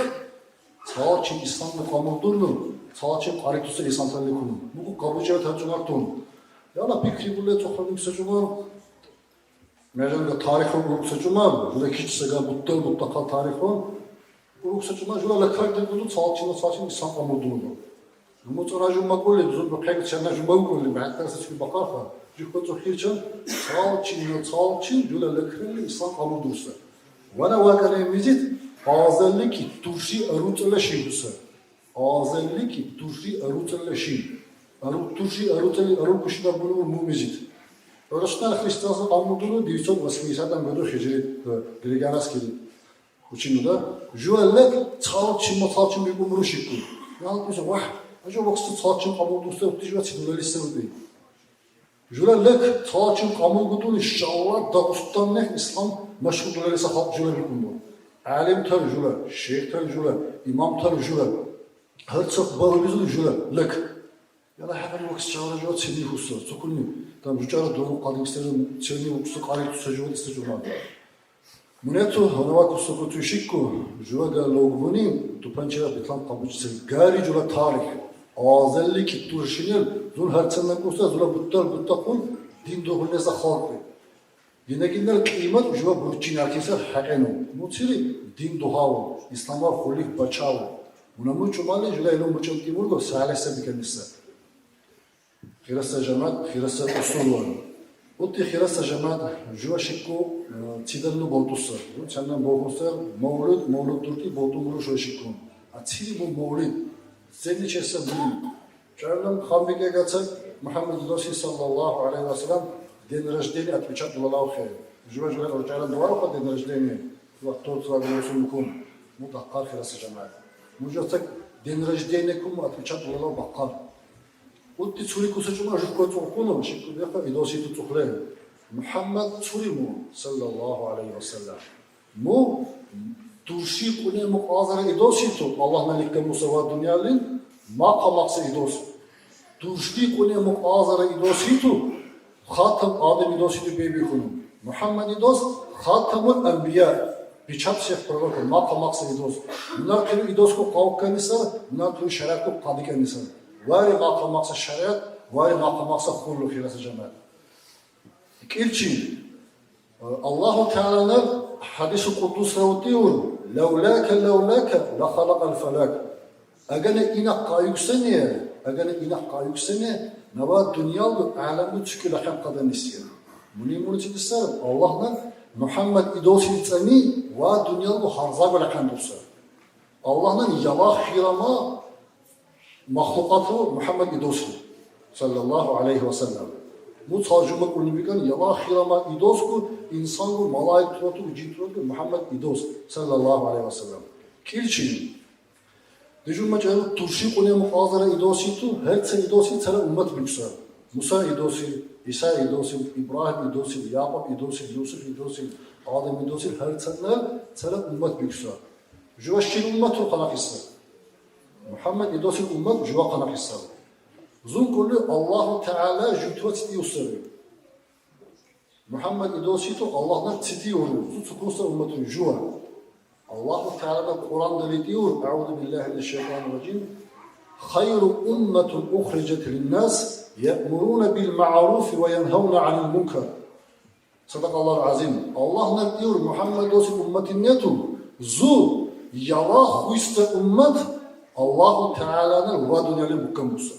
sağçı İslam'ı kamudurlu. Sağçı karitusu insanlarla konu. Bu kabuca tercümak ton. Ya la fikri bulle çoğalım seçuman. Mecnun'da tarih olarak seçuman. Burada hiç sega mutlaka tarih var. Bu seçuman jula la kaydı bulut sağçı insan kamudurlu. Bu toracım makul edildi. Bu kayıt çana jumau kulli. Hatta seçki bakar fa. Jukot çoğirçan sağçı jula la kaydı insan kamudursa. Wana vakane mizit azalli ki turşi arutla şeydusa. Azalli ki turşi arutla şey. Turşi arut kuşuna bunu mumizit. Örüsler Hristiyansı kamudunu 980'den beri hicri Griganas kedi. Uçinda juvellek çalçın bir umuru şıkkı. Ya diyorsa vah acaba vakti çalçın kamudursa ötücü ve çinler istedi. Juvellek çalçın kamudunu inşallah Dağustan ne İslam meşhurları ise halk juvellek bunu. Alim tar juvellek, şeyh tar juvellek, imam tar juvellek. Her çok bağımızın juvellek. Ya da hemen vakit çağıracağız seni husus. Sokulni. Tam jucara doğru kadın istedim. Seni husus karı tutacağız isteyeceğim. Munetu hanava kusuku tuşikku. Juva da logvuni. Tupançera bitlan kabuçse. Gari juva tarih. Azelli ki turşinel. Zul herçenden kursa zula butta kul. Din doğrunesa halkı. Yenekinler kıymet juva burçin herkese hakkenu. Mutsiri din duhavu. İslam'a holik baçavu. Buna muçu mali jula ilum buçun timurgo salese bikenisse. Xirasa cemaat, xirasa usul var. Utti xirasa cemaat, juva şikko çidelnu boltusa. Çandan boltusa, mevlud Türkiye boltumuru şu şikko. Açili bu mevlid. Senin içerisinde bunu. Çağırdım Hamdike gatsak, Muhammed Dosi sallallahu aleyhi ve sellem день рождения отмечать Лалау Хей. Juva orçalan duvar o день рождения. Тот сразу мукун. Ну даккар xirasa cemaat. Mujatsak день рождения kum отмечать Лалау баккар. Utti çuri kusacıma jukot okunu, şimdi defa idosi tutukle. Muhammed çuri mu sallallahu aleyhi ve sellem. Mu turşi kune muazara idosi tu. Allah melikte musava dünyalin maqamaksa idosi. Turşi kune muazara idosi tu. Khatam Adem idosi tu bebi kunu. Muhammed idos khatamul enbiya. Biçap şeyh prorok maqamaksa idos. Bunlar kiri idos ko kavkanisa, bunlar tu şerat ko qadikanisa. Vari maqamaksa şeriat, vari maqamaksa kulluk xirası cemaat. İlçin, Allah-u Teala'nın hadis-i kudus ravutiyor. Levlâke la khalaqal felak. Agane inak kayuksene, neva dünyalı alemde çünkü lahem kadan istiyor. Bunu için isterim. Allah'ın Muhammed idosi itsani ve dünyalı harza ve lahem dursa. Allah'ın yala hirama mahlukatı Muhammed idosu sallallahu aleyhi ve sellem. Bu tercüme kulübiken yala hirama idos ku insan ku malayik turatu cin turatu Muhammed idos sallallahu aleyhi ve sellem. Kilçin. Dejunma çayı turşi kune muazara idosi tu her se idosi sana ümmet büyükse. Musa idosi, İsa idosi, İbrahim idosi, Yakup idosi, Yusuf idosi, Adem idosi her sana ümmet büyükse. Juvaşçil ümmet tu kanakissa. Muhammed idosi ümmet juva kanakissa. Zun kullu Allah-u Teala jütüva çiti ussarı. Muhammed idosi tu Allah'dan çiti olu. Zun sukunsa ümmetin juva. Allah-u Teala'da Kur'an deletiyor. Euzu billahi mineşşeytanirracim. خير أمة أخرجت للناس يأمرون بالمعروف وينهون عن المنكر. صدق الله العظيم. Allah diyor Muhammed olsun ümmetin netu. Zu yala huysta ümmet Allahu Teala'nın vaduneli bukamusa.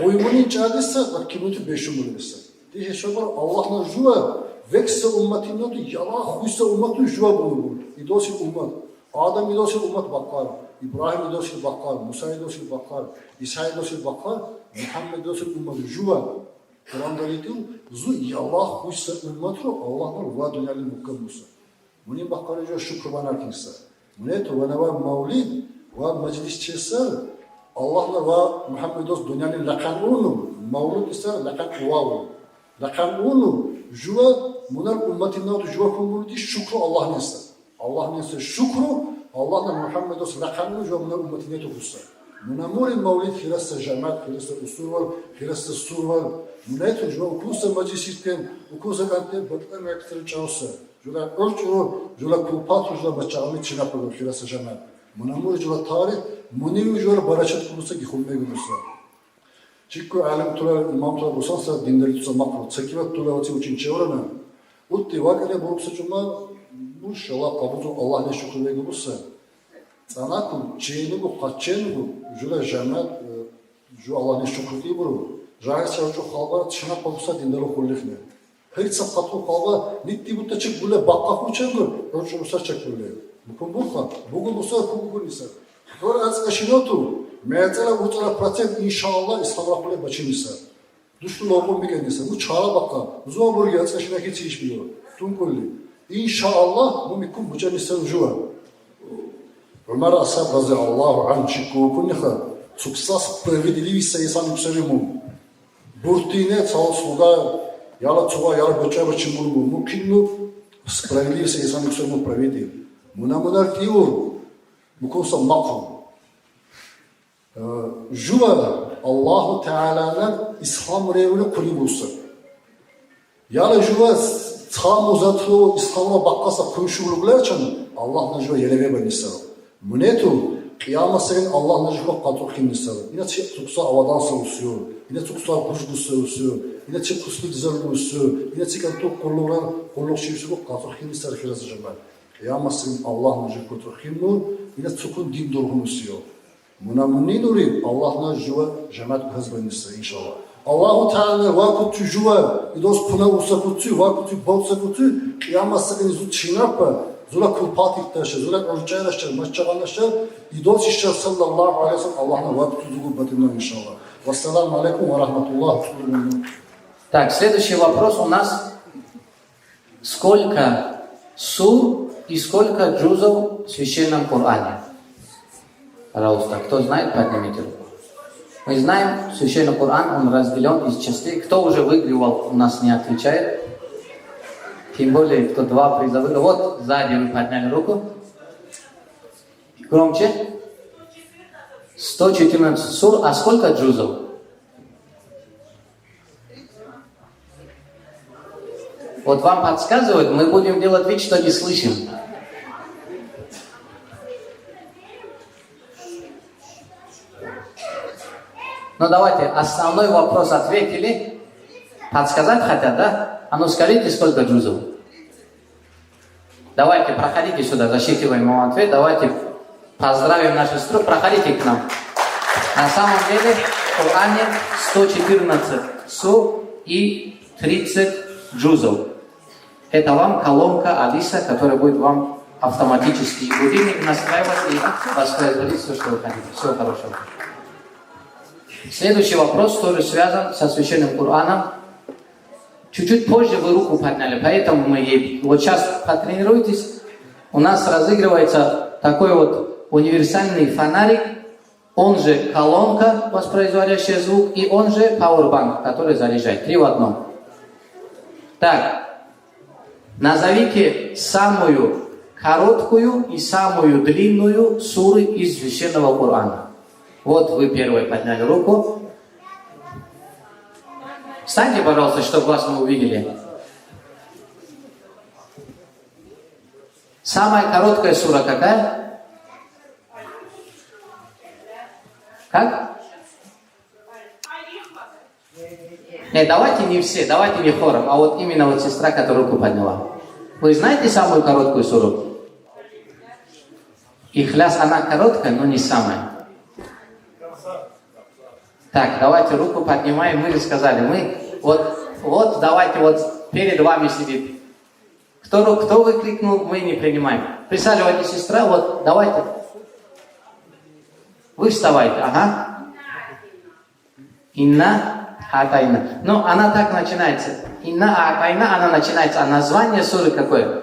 Uyumunun çadıysa bak kimutu beşum bulursa. Diye şobar Allah'ın juva vekse ümmetin netu yala huysta ümmetin juva bulur. İdosi ümmet. Adam idosi ümmet bakar. İbrahim idosi bakar. Musa idosi bakar. İsa idosi bakar. Muhammed idosi ümmet juva. Kur'an'da diyor, zu yallah huysa ümmetru Allah'ın vaduneli mukamusa. Bunun bakarıca şu kurban kimse. Munetu ve neva mevlid ve meclis çeser. Allah'la ve Muhammed os dünyanın lakan unu. Mevlid ise lakan uvavu. Lakan unu. Juva bunlar ümmetin adı juva kumulu değil şükru Allah'ın ise. Allah'ın ise şükru Allah'la Muhammed os lakan unu juva bunlar ümmetin adı kusa. Munamuri mevlid hirasta cemaat, hirasta usul var, hirasta sur var. Munetu juva ukusa meclis itten, ukusa kante batlar ve eksteri çağısa. Jula ölçü, jula kulpatru, jula maçağımı çinapılır, hirasta cemaat. Munamuri jula tarih, munimi jula baraçat kulusa gihulme gülüsa. Çünkü alim tular, imam tular olsansa dinleri tutsa makro. Sekivat tular vatı uçin çevrana. Utti vakale boruksa cuma, bu şala kabudu Allah ne şükür ve gülüsa. Sana kul, çeyni bu, kaççeyni bu, jula cemaat, jula Allah ne şükür değil bu. Жайс чавчу халба чина павса диндало хуллихне. Хрица пату халба нитти бутта чек буле бакка хучангыр, рочу буса чек буле. Букун буха, бугу буса бугу ниса. Дор аз кашиноту, мецела утра процент иншалла İslam'la бачиниса. Düştü lobun bir kendisi. Bu çağla bakka. Zor buraya az kaşına hiç işmiyor. Tüm kulli. İnşallah bu mikun bu canisa ucuva. Ömer Asad radıyallahu anh çıkku kunniha. Suksas справедливица и сам псевимум. Буртине цао слуга яла цуга яла бочаба чимурму мукинну справедливица и сам псевимум праведил. Мунамунар тиур мукуса макру. Жуа Allahu Teala'nın İslam revini kuli bulsun. Yalı jua tam uzatı İslam'a bakkasa kuşuluklar için Allah'ın jua yeleve ben istedim. Munetu kıyamet senin Allah'ın jua katıkin istedim. Yine çık tuksa avadan savuşuyor. Yine tuksa kuşku savuşuyor. Yine çık kuslu dizerlüsü. Yine çık antuk kulluğun kulluk şivşu katıkin istedim firaz cemaat. Kıyamet senin Allah'ın jua katıkin nur. Yine çıkın din durgun istiyor. Munamuni nuri Allah'na juva cemaat kazbanırsa inşallah. Allahu Teala vakutu juva idos puna usakutu vakutu bolsakutu kıyamet sakın zu çinapa zula kulpatik taşı zula ölçerleştir maççalanlaştır idos işler sallallahu aleyhi ve sellem Allah'na vakutu zugu batından inşallah. Vesselamu aleyküm ve rahmetullah. Так, следующий вопрос у нас. Сколько сур и сколько джузов в Священном Коране? Пожалуйста, кто знает, поднимите руку. Мы знаем, Священный Коран, он разделен из частей. Кто уже выигрывал, у нас не отвечает. Тем более, кто два приза выиграл. Вот, сзади вы подняли руку. Громче. 114 сур. А сколько джузов? Вот вам подсказывают, мы будем делать вид, что не слышим. Ну давайте, основной вопрос ответили. Подсказать хотят, да? А ну скажите, сколько джузов? Давайте, проходите сюда, засчитываем вам ответ. Давайте поздравим нашу сестру. Проходите к нам. На самом деле в Коране 114 сур и 30 джузов. Это вам колонка Алиса, которая будет вам автоматически будильник настраивать и воспроизводить все, что вы хотите. Всего хорошего. Следующий вопрос тоже связан со Священным Кораном. Чуть-чуть позже вы руку подняли, поэтому мы вот сейчас потренируйтесь. У нас разыгрывается такой вот универсальный фонарик, он же колонка, воспроизводящая звук, и он же пауэрбанк, который заряжает. 3 в одном. Так, назовите самую короткую и самую длинную суры из Священного Корана. Вот вы первые подняли руку. Встаньте, пожалуйста, чтобы вас мы увидели. Самая короткая сура какая? Как? Нет, давайте не все, давайте не хором, а вот именно вот сестра, которая руку подняла. Вы знаете самую короткую суру? Ихляс, она короткая, но не самая. Так, давайте руку поднимаем, мы же сказали, вот давайте вот перед вами сидит. Кто выкрикнул, мы не принимаем. Присаживайтесь, сестра, вот давайте. Вы вставайте, ага. Инна атайна. Ну, она так начинается. Инна атайна, она начинается. А название суры какое?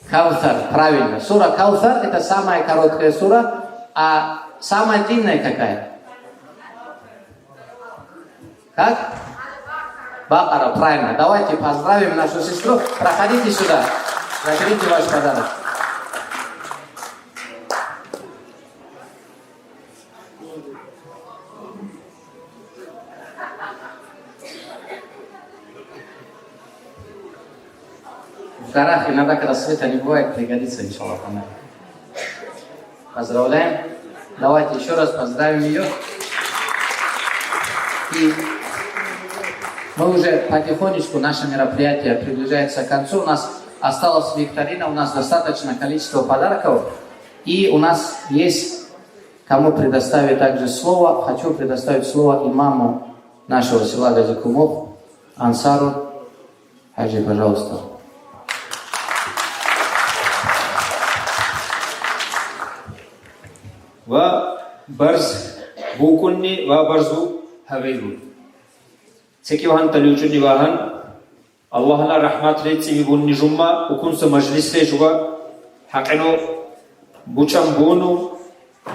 Каусар, правильно. Сура Каусар это самая короткая сура, а самая длинная какая? Как? Бакара, правильно. Давайте поздравим нашу сестру. Проходите сюда. Заберите ваш подарок. В горах иногда, когда света не бывает, пригодится, иншаллах. Поздравляем. Давайте еще раз поздравим ее. И мы уже потихонечку, наше мероприятие приближается к концу. У нас осталась викторина, у нас достаточное количество подарков. И у нас есть кому предоставить также слово. Хочу предоставить слово имаму нашего села Газикумов, Ансару. Хаджи, пожалуйста. و برز بوكني و برزو هبيلو سكي وهن تلوچني وهن الله لا رحمت ريتي بوني جمعة وكنس مجلس جوا حقنو بوچم بونو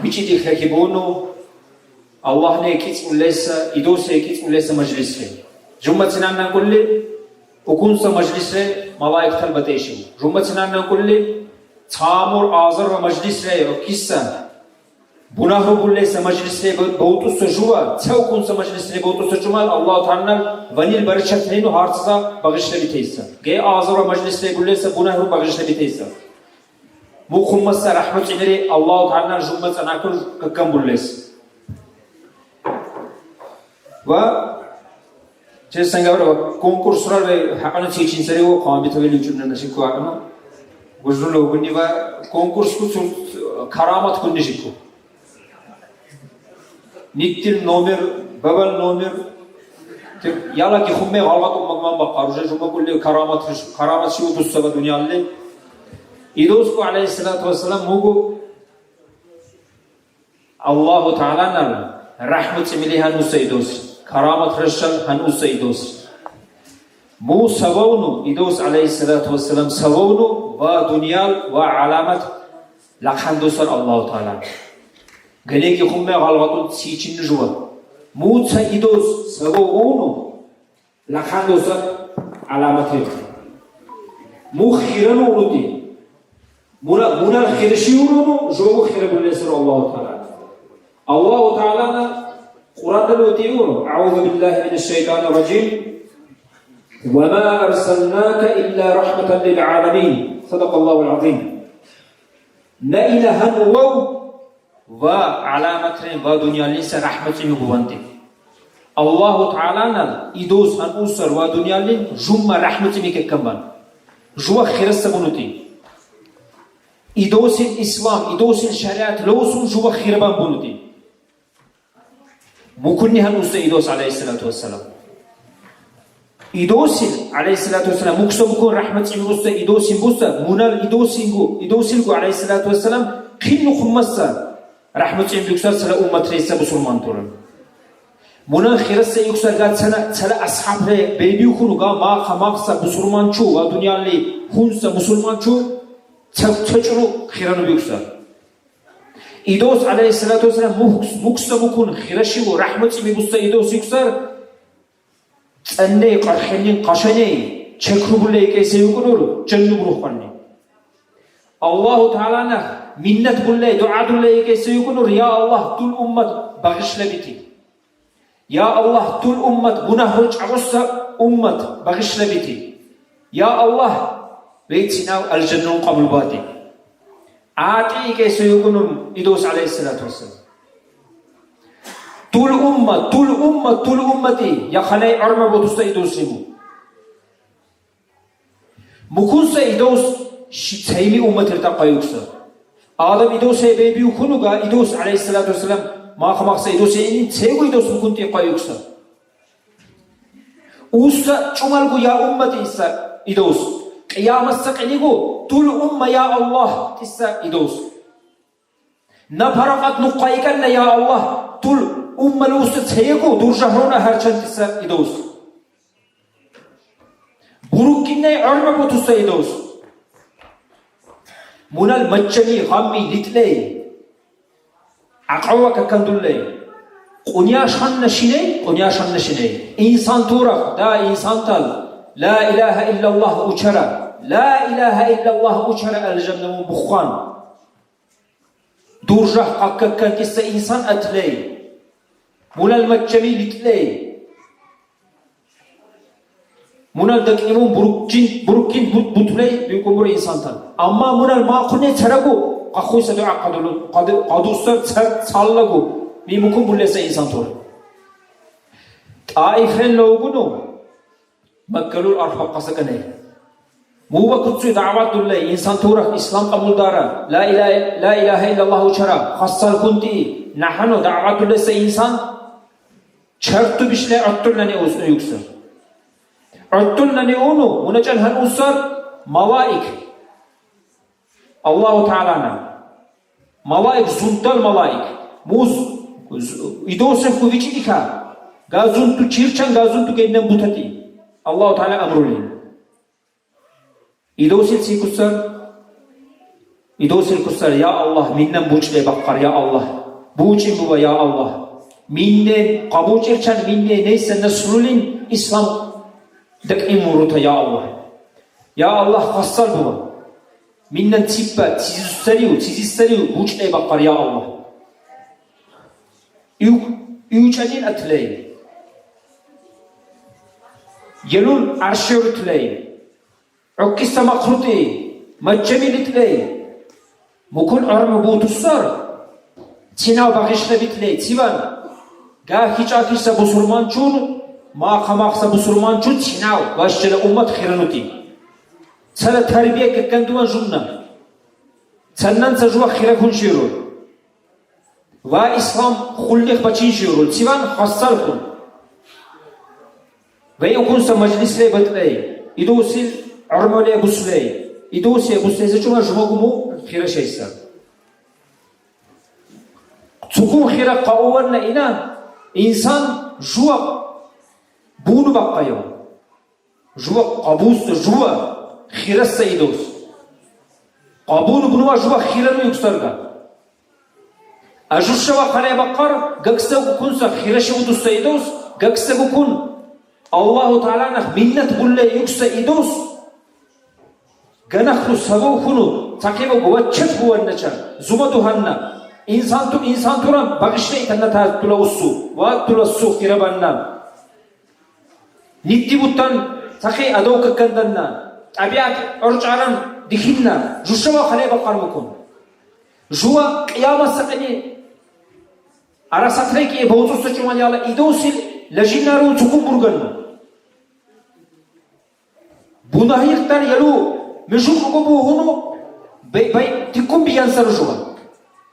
بيچي دي خكي بونو الله نه كيس وليس يدوس كيس وليس مجلس جمعة سنان نقول لي وكنس مجلس ملائكة البتيشو جمعة سنان نقول لي ثامر آزر ومجلس وكيسا بناه بولي سمجلس بوتو سجوا تاوكون سمجلس بوتو سجوا الله تعالى ونيل برشت هينو هارتسا بغش لبيتيسا جاي آزر ومجلس بولي سبناه بغش لبيتيسا مو خمس رحمة عمري الله تعالى جمعة ناكل كم بوليس و چه سنگاور کنکورس را به حقنا چیچین سری و قامی تویلی چون نشکو حقنا گزرلو بنی و کنکورس کو چون کرامت کن نشکو Никтил номер, бабал номер. Яла ки хумме галгат уммагман бақар. Уже жума кулли карамат шиу бусса ба дунялли. Идоску алейхиссалату вассалам мугу Аллаху Та'ала нар рахмат мили хан уса идос. Карамат рашал хан уса идос. Му савауну идос алейхиссалату вассалам савауну ва дунял ва аламат лакхан досар Аллаху Та'ала. Галеки хумме галгатун сичин жуа. Муца идос савауну лакхан досар аламат рет. Му хирану улуди. Мунал хиршиуну жогу хирабулесар Аллаху Та'ала. Аллаху Та'ала Qur'onda o'tiyur. A'udhu billahi minash shaytonir rojim. Wa ma arsalnaka illa rahmatan lil alamin. Sadaqallohul azim. La ilaha illa va alamatrin va dunyoning rahmatini buvandi. Allohu Ta'ala idus an usar va dunyoning jumma rahmatini kekkamban. Jua khirasa bunuti. Idosin Islam, idosin shariat lawsun jua khirban bunuti. Mukuni han usta idos aleyhissalatu vesselam. Idosin aleyhissalatu vesselam mukso mukun rahmat usta idosin busta munal idosingu aleyhissalatu vesselam qinnu khummassa rahmat yuksar sala ummat reisa musulman turan. Munal khirasa yuksar ga sala ashabre beyni khunu ga ma khamaqsa musulman chu va dunyali hunsa musulman chu chachuru khiranu yuksar. İdos aleyhissalatu vesselam muksa mukun khirashi ve rahmeti mibusta idos yüksar enne qarxenin qaşane çekrubulle kese yukunur cennu ruhani Allahu Teala'na minnet bulle dua dulle kese yukunur ya Allah tul ummat bağışla biti ya Allah tul ummat günahı çağırsa ummat bağışla biti ya Allah veytina el cennu qabul bati عاقي كيسو يقولون إدوس عليه الصلاة والسلام طول أمتي يا خلي عرما بوتوس إدوس يمو مكون سيدوس شتهيمي أمتي ارتقى يكسر آدم إدوس بيبي وخنوغا إدوس عليه الصلاة والسلام ما خمق سيدوس إن تيغو إدوس مكون تقى يكسر وسا شمالكو يا أمتي إسا إدوس قيام السقنيكو طول أمة يا الله إسا إدوس نفرقت نقايقنا يا الله طول أمة الوسط تيغو دور جهرونا هرچند إسا إدوس بروكينا عرما بوتوسا إدوس منال مجمي غامي لتلي عقوة كندولي قنيا شان نشيني إنسان تورق دا إنسان تال لا إله إلا الله أجرى لا إله إلا الله أجرى الجنة بخوان دورجه قاكك كيس إنسان أتلي منال مجمي لتلي منال دك إمام بروكين بطلي بيكمبر إنسان تال أما منال ما قلنا ترقو قخوي سدعا قدوسر تسالقو بيمكن بلسه إنسان تور طائفين لوجنو مكلول أرفق قسكني مو بكتسو دعوات الله إنسان تورك إسلام قبول دارا لا إله إلا الله شرع خاصة كنتي نحن دعوات الله إنسان شرط بشلة عطلنا يكسر عطلنا أونو منجل هنوسر ملائك الله تعالى ملائك زنتل ملائك موز إدوسف كوفيتشي ديكا غازونتو چيرچان غازونتو كينن بوتاتي الله تعالى أمرولين إدوسل كسر يا الله منن بوچلي بقر يا الله بوچين بوا يا الله منن قبو چيرچان منن نيسا نسرولين إسلام دك إمروتا يا الله خاصل بوا منن تيبا تيزستريو بوچلي بقر يا الله يوچانين أتلي يلون عرشور تلي عكس مخلوطي مجمل تلي مكون عرم بوتوسر تناو باغيش لبتلي تيوان غاكي چاكيش بسرمان چون ما خماق بسرمان چون تناو باشجل أمت خيرانوتي سلا تربية كندوان جمنا سنن سجوا خيركون شيرون ва ислам хуллих бачин ширул тиван хассал кун ва якунса majlisle batlay idusil armale buslay idusi buslay чума жмогуму хира шейса цукун хира qawwarna ina insan juwa bunu baqayo juwa qabus juwa khira saydos qabunu bunu juwa khira yuksarga أجوشوا خلي بقر جكسو كون سخيرش ودوس إيدوس جكسو كون الله تعالى نخ منت بقول يكس إيدوس جنخلو سبوا كونو تكيبو قوتشت هو النشر زمدو هنا إنسان ترى بعشرة إتنا تلوسو وتلوسو كربنا نتي بطن تكي أدوك كندنا أبيات أرجعنا دخلنا جوشوا خلي بقر مكون جوا قيام السقني أراساتريك إبوتو سجمان يالا إدوسيل لجنارو تكون برغن بناهيرتان يلو مجوك مقبو هنو باي تكون بيانسر جوا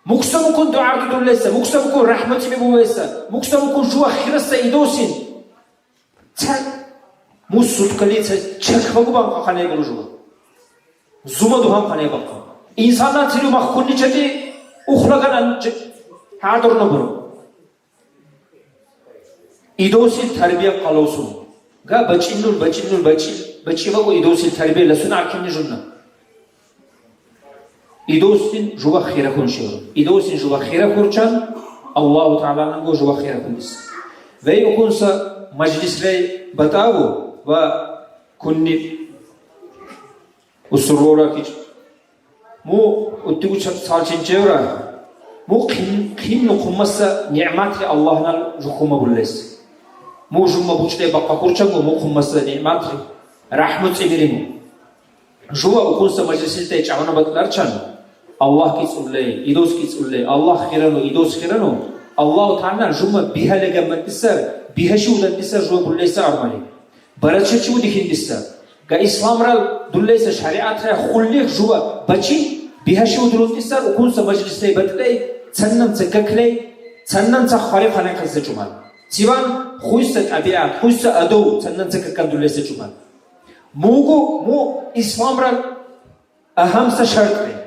مكسا مكون دعاء دوليسا مكسا مكون رحمة ببويسا مكسا مكون جوا خيرسا إدوسيل تل موسود كليتا چك فقبان خانه يقلو جوا زومدو هم خانه يبقى İnsanlar tiri mahkunni çeti uxlaganan hadur nabur. İdosil terbiye qalawsun. Ga bachivago idosil terbiye lasun arkinni junna. İdosil juva khira kunshir. İdosil juva khira kurchan Allahu Teala nango juva khira kunis. Ve yokunsa majlisle batavu ve kunni usurora kiç مو أتوجه سالشين جورا مو خين نقمص نعمات الله نال جكوما بولس مو جمع بوجله بقى كورشانو مو خمص نعمات رحمة إبريم جوا أكون سمجلسين تيجعونا بتلارشان Allah kitsulle, idos kitsulle, Allah khirano, idos khirano, Allah Ta'ala jumma biha legamman isar, biha shudan isar jwa bullesa armali. Baracha chu dikhin isar. Ga Islam ral dullesa shariat ra khulli jwa bachi biha shudrun isar ukun sa majlis tay batlay, tsannan sa kaklay, tsannan sa khari khane khasa jumal. Siwan khuysa tabiat, khuysa ado, tsannan sa kakal dullesa jumal. Mugu mu Islam ral aham sa shart hai.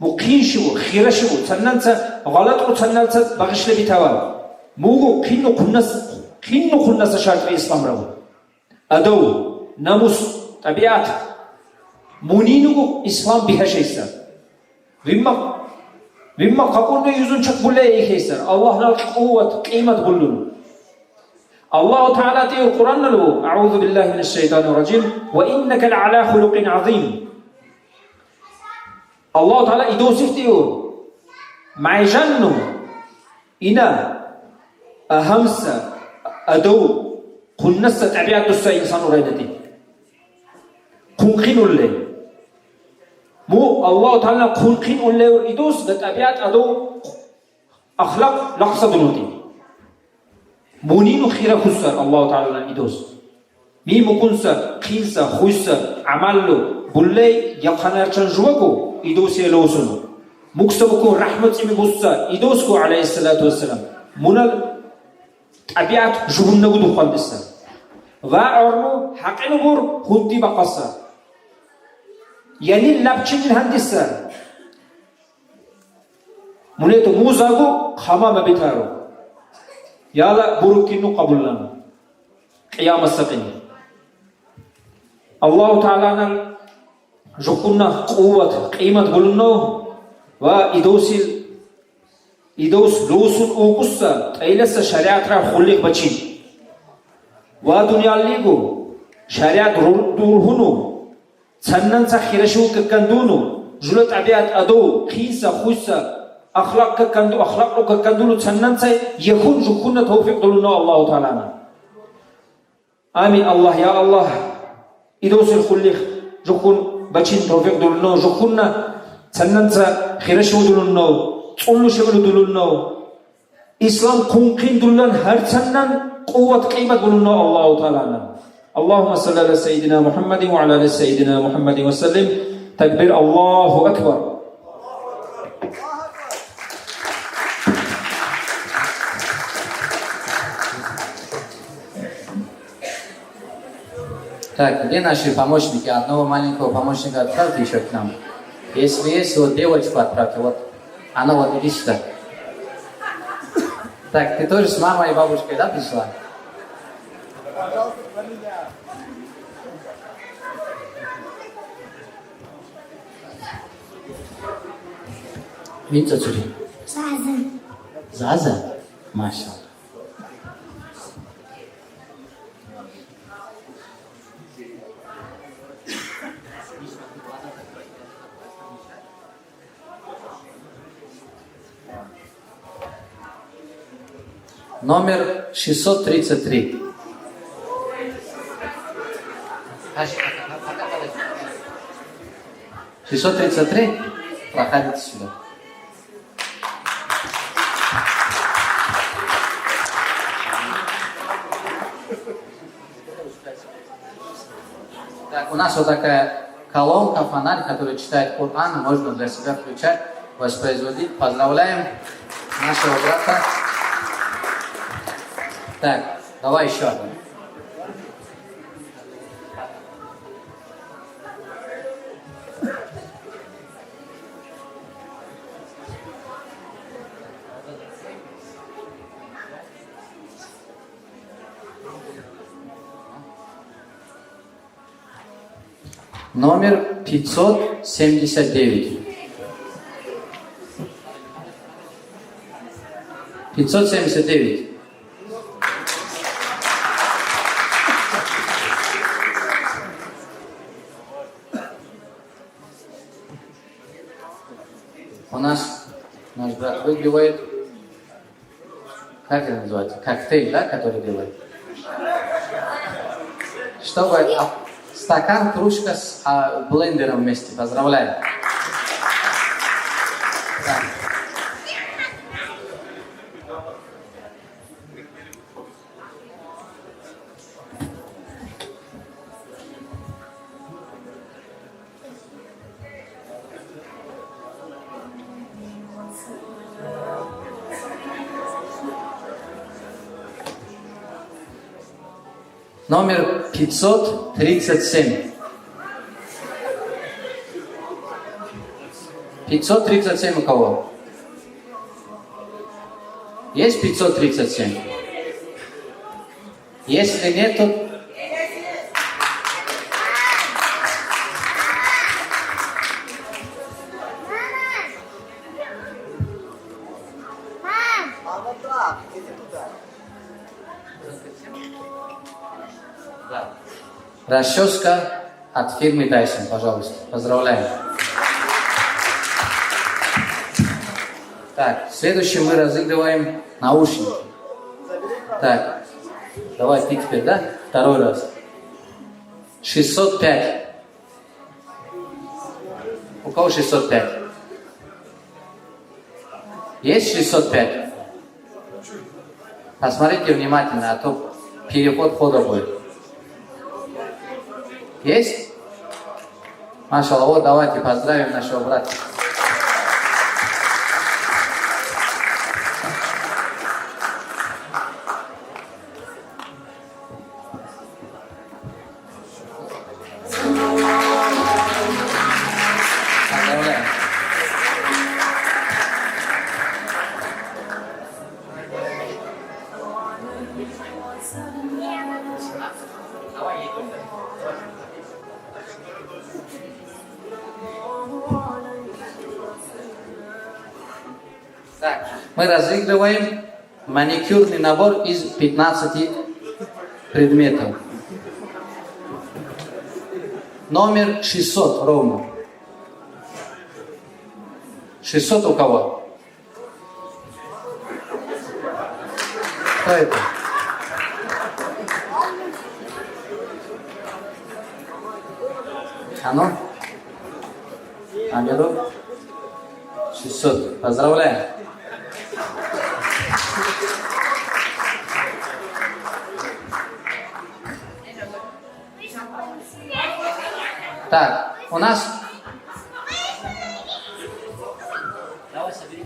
مقين شو خير شو تنانتا غلط أو تنانتا بغش لي بتوال موجو كينو خناس شرط في الإسلام رو أدو ناموس طبيعات مونينو إسلام بها شيء سر ويما قبولنا يزون شك بولا إيه سر الله نال قوة قيمة بولون الله تعالى تي القرآن له أعوذ بالله من الشيطان الرجيم وإنك لعلى خلق عظيم Allah Teala idosif diyor. Ma'jannu ina ahamsa adu kunnasa tabiat dosta insan oraydati. Kunqin ulle. Mu Allah Teala kunqin ulle idos da tabiat adu akhlaq laqsa dunuti. Muninu khira khusar Allah Teala idos. Mi mukunsa qinsa khuysa amallu bullay yaqanarchan juwago إدوسي لوسون مكسبكو رحمة مبوسا إدوسكو عليه الصلاة والسلام منال أبيات جبن نقدو خالدسا وأرمو حقن بور خدي بقصا يعني لابچين الهندسا منيتو موزاغو خما بيتارو يالا بروكينو قبول لنا قيام السقين الله تعالى جوكونا قوة قيمة بولنو إدوس لوسون أوكسا أيلس شريعة را خلق بچين ودنيا ليغو شريعة دورهنو تسنن سا خيرشو ككندونو جلت عبيات أدو خيسا خوسا أخلاق ككندو أخلاق ككندونو تسنن سا يكون جوكونا توفيق دولنو الله تعالى آمين الله يا الله إدوس الخلق جوكون بچين توفيق دولنو جوكونا تسننسا خيرشو دولنو تقولو شغلو دولنو إسلام كونقين دولن هر تسنن قوة قيمة دولنو الله تعالى اللهم صل على سيدنا محمد وعلى آل سيدنا محمد وسلم تكبير الله أكبر Так, где наши помощники? Одного маленького помощника отправьте еще к нам. Если есть, вот девочку отправьте. Вот она вот иди сюда. Так, ты тоже с мамой и бабушкой, да, пришла? Видите, Цури? Заза. Заза? Маша. Номер 633. «633? Проходите сюда. Так, у нас вот такая колонка, фонарь, который читает Коран, можно для себя включать, воспроизводить. Поздравляем нашего брата. Так, давай еще одну. Номер 579. 579. У нас наш брат выигрывает, как это называется, коктейль, да, который делает? Чтобы стакан, кружка с блендером вместе. Поздравляем. Номер 537. 537 у кого? Есть 537? Если нет, то... Да. Расческа от фирмы Dyson, пожалуйста. Поздравляем. Так, следующее мы разыгрываем наушники. Так, давай ты теперь, да? Второй раз. 605. У кого 605? Есть 605? Посмотрите внимательно, а то переход хода будет. Есть? Машаллах, вот давайте поздравим нашего брата. Поздравляем. Так, мы разыгрываем маникюрный набор из 15 предметов. Номер 600 ровно. 600 у кого? Кто это? А ну? Амиру? 600. Поздравляем. Так, у нас... Давай собери.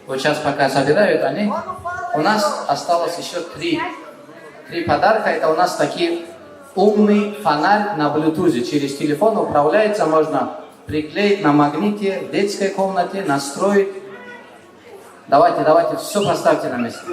Вот сейчас пока собирают они, у нас осталось еще три подарка. Это у нас такие умный фонарь на Bluetooth. Через телефон управляется, можно приклеить на магните в детской комнате, настроить. Давайте, все поставьте на место.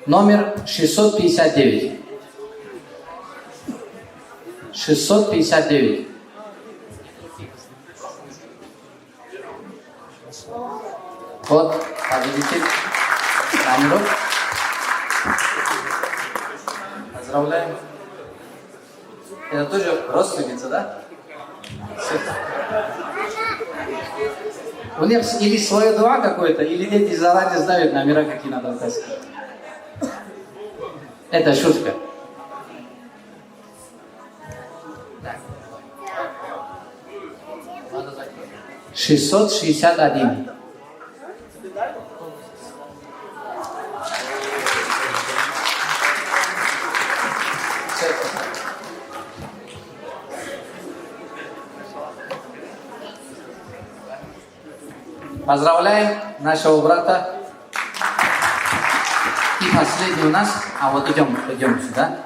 Номер 659. 659. Вот, победитель. Амиров. Поздравляем. Это тоже родственница, да? У них или свое дуа какое-то, или дети заранее знают номера, какие надо указать. Это шутка. 661. Поздравляем нашего брата. И последний у нас, а вот идем сюда.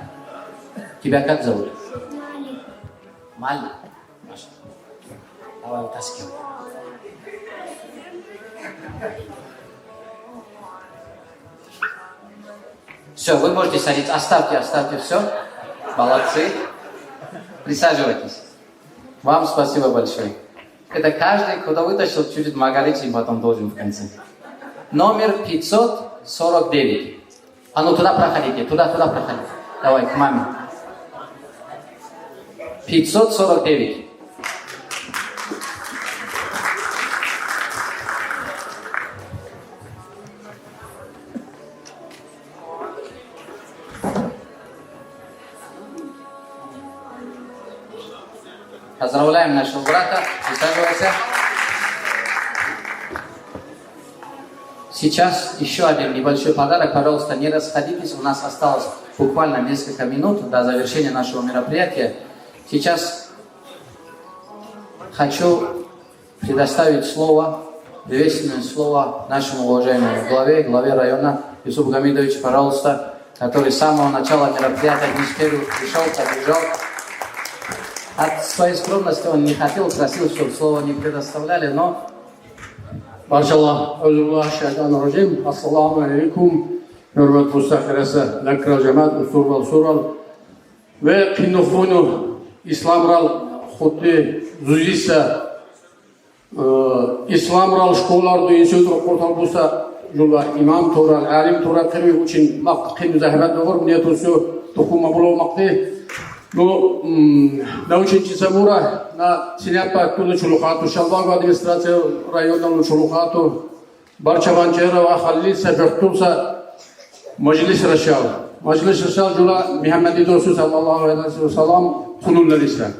Тебя как зовут? Мали. Давай утаскивай. Все, вы можете садиться. Оставьте все. Молодцы. Присаживайтесь. Вам спасибо большое. Это каждый, кто вытащил чуть-чуть Маргариты, потом должен в конце. Номер 549. А ну туда проходите, туда проходите. Давай, к маме. 549. Поздравляем нашего брата. Присаживайся. Сейчас еще один небольшой подарок. Пожалуйста, не расходитесь. У нас осталось буквально несколько минут до завершения нашего мероприятия. Сейчас хочу предоставить слово, приветственное слово нашему уважаемому главе района Юсуфу Гамидовичу, пожалуйста, который с самого начала мероприятия к мистеру пришел, подбежал. От своей скромности он не хотел, просил, чтобы слово не предоставляли, но... Башаллах, Аллах, шайтан раджим, ассаламу алейкум, нурбат мустахираса, лакрал жамат, устурбал сурал, ве кинуфуну, исламрал, хуты, зузиса, исламрал, школарду, институту, куртал буса, жула, имам турал, алим турал, кирви учин, мақ, қину захабат ногор, мне тут все, тухума було мақты, но на ученица Мура, на синапа куну чулухату, шалбагу администрацию районного чулухату, Барчаванчерова, Халиса, Бертуса, Мажилис Рашал. Мажилис Рашал, Жула, Мухаммади Досу, саллаллаху алейхи ва салам, Хунулла Лислам.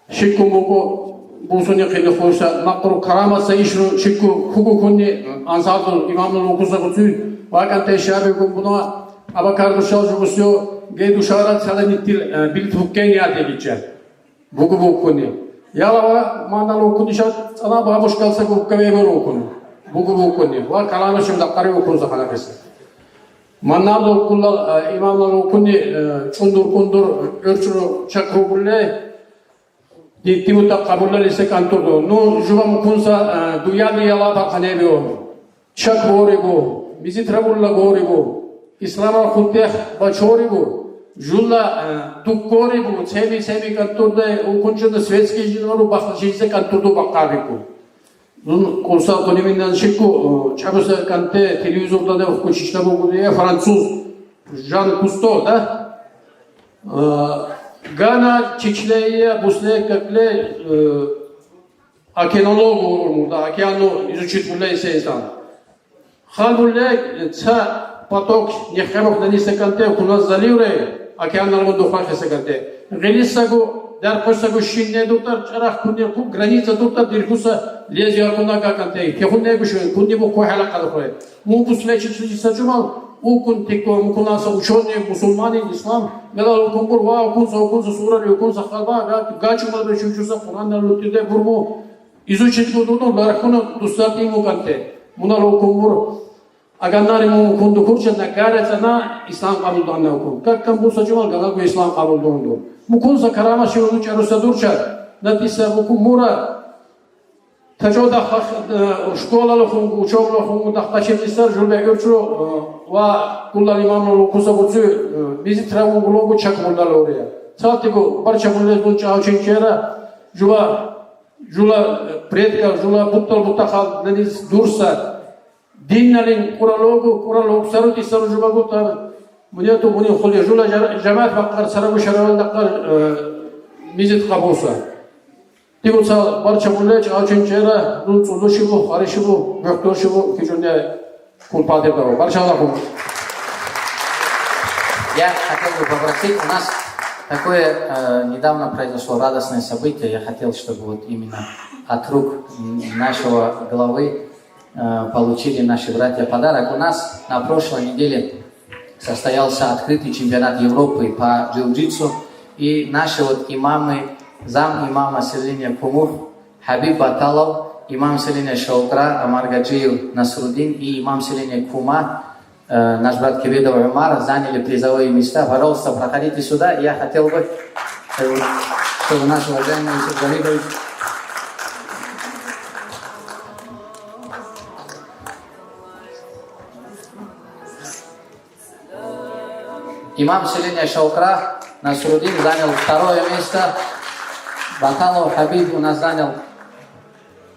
Шикку Муку, Бусуни Хилихуса, Макру Карамаса Ишру, Шикку Хуку Кунни, Ансарду, Имамну Лукуса Куцу, Ваканте Шаби Кумбуна, Абакар Душал Жубусю, Гейду Шарат Саланитил, Билтуккения Дегича, Бугу Кунни. Ялава, Манало Кунишат, она бабушка Сакукавеверу Кунни. Бугу Кунни, Ва Каланашим Дакарио Кунза Ханакиса. Манадо Кула, Имамно Кунни, Чундур Кундур, Урчу Чакрубуле, Тимута Кабула Секантурдо, ну, Жувам Кунса, Дуяли Ялаба Ханевио, Чакворибу, Мизитрабула Горибу, Ислама Хутех Бачорибу, Жула Туккорибу, Семи Кантурде, Укунчада Светский Жинору Бахашисе Кантурду Бакавику. Курса Кониминан Шику, Чабуса Канте, телевизорда да Кучичта Бугудия, француз, Жан Кусто, да? Гана Чичлея, Бусле, Какле, океанологу, да, океану изучить мулей сейсан. Халмулей, ца поток нехерох на нисеканте, у нас заливре, океанарму духахе секанте. Гелисагу, дар косагу шинне дуктар, чарах кунне ку, граница дуктар, диркуса, лези акуна каканте, кехунне гушуен, кунне бу кохала кадхое. Му бусле чичлиса чумал, Укун тико мукунаса ученые мусульмане ислам мелал укункур ва укунса сурали укунса халба гачумал бешучуса Куран лутиде бурму изучить будуну лархуну дустати муканте мунал укункур аганнари мукунду курча на гареца на ислам кабулданна укун как камбуса чумал галагу ислам кабулданду мукунса карама шируну чаруса дурча натиса мукумура Тажода школа лохун, учеба лохун, дахтачем нисар, жулбе гурчу, ва кулла имамно лукуса гурчу, визитраву гулогу чак мулла лория. Цалтику барча муллес гулча аученчера, жула предка, жула буттал бутахал нанис дурса, динналин куралогу сарути сару жуба гута, мунету муни хули жула жамаат баккар сарагу шаравал даккар визит кабуса. Тигуца барча муллеч аученчера, лучшего, хорошего, вертушего, кичуне кулпады дорог. Барча Аллаху. Я хотел бы попросить, у нас такое недавно произошло радостное событие. Я хотел, чтобы вот именно от рук нашего главы получили наши братья подарок. У нас на прошлой неделе состоялся открытый чемпионат Европы по джиу-джитсу. И наши вот имамы, зам имама селения Кумур, Хабиб Баталов, имам селения Шаукра, Амаргаджиев Насрудин и имам селения Кума, наш брат Кибедов Умар, заняли призовые места. Пожалуйста, проходите сюда. Я хотел бы, чтобы наш уважаемый Юсуф Гамидович имам селения Шаукра Насрудин занял второе место. Баталов Хабиб у нас занял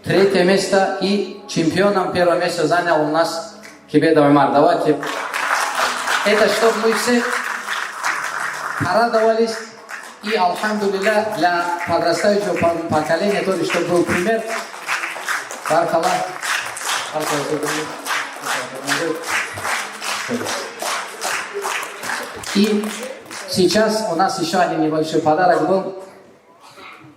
третье место. И чемпионом первого места занял у нас Кибедов Умар. Давайте. Это чтобы мы все порадовались. И, алхамдулилля, для подрастающего поколения тоже, чтобы был пример. Бархаллах. И сейчас у нас еще один небольшой подарок был.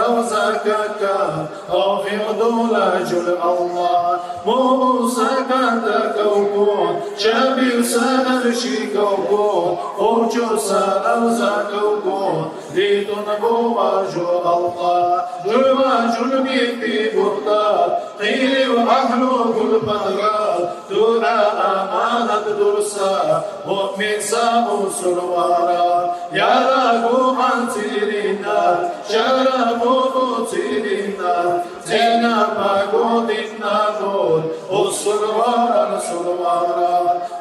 روزكك خافض لجل الله موسكتك وكون شبير سأرشيك وكون أرجو سأرزك وكون لتنبو وجه الله جل بيتي بردا قيل وأهلك البغاء دورا أمانة درسا مؤمن سأوسر ورا يا رب عن سيرنا شرف بطيرنا زينا بقودنا نور أسر ورا أسر ورا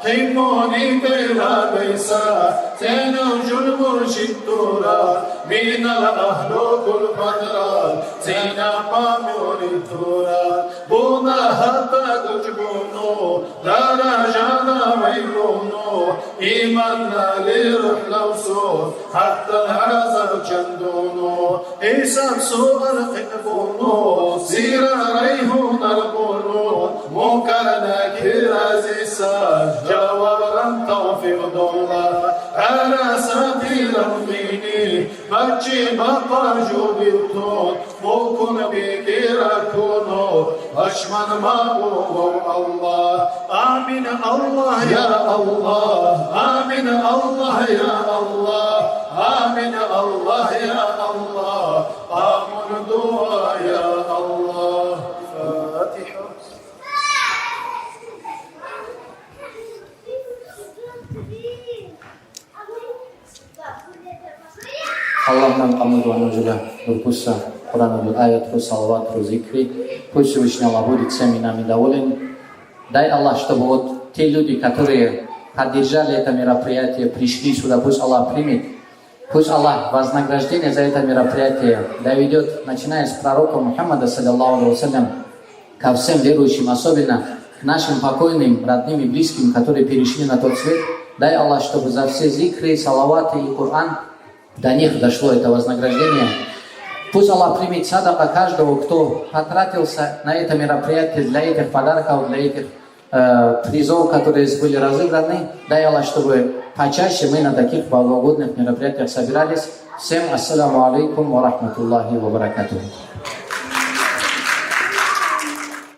حموني تيرا بيسا زينا جل مرشد دورا من الأهلك البدرا زينا بامور الدورا بونا حتى تجبونو دارا جانا ويلونو إيماننا لرحلوسو حتى هذا جندونو إيسان سوء القنبونو سيرا ريهون القنو مكرنا كرازيسا جوارا توفيق دولا على سبيل الميني بچي بابا جوبيتون موكن بكيرا كونو أشمن ما هو الله آمين الله يا الله آمين الله يا الله آمين الله يا الله آمن دعاء يا الله فاتحة Allah нам помогал juga berpuasa Quran ayat terus salawat terus zikри. Пусть Всевышний Аллах будет всеми нами доволен. Дай Аллах, чтобы вот те люди, которые поддержали это мероприятие, пришли сюда, пусть Аллах примет. Пусть Аллах вознаграждение за это мероприятие доведет, начиная с пророка Мухаммада, саллаллаху алейхи вассалям, ко всем верующим, особенно к нашим покойным, родным и близким, которые перешли на тот свет. Дай Аллах, чтобы за все зикры, салаваты и Коран до них дошло это вознаграждение. Пусть Аллах примет садака каждого, кто потратился на это мероприятие, для этих подарков, для этих призов, которые были разыграны. Дай Аллах, чтобы почаще мы на таких богоугодных мероприятиях собирались. Всем ассаламу алейкум ва рахматуллахи ва баракатуху.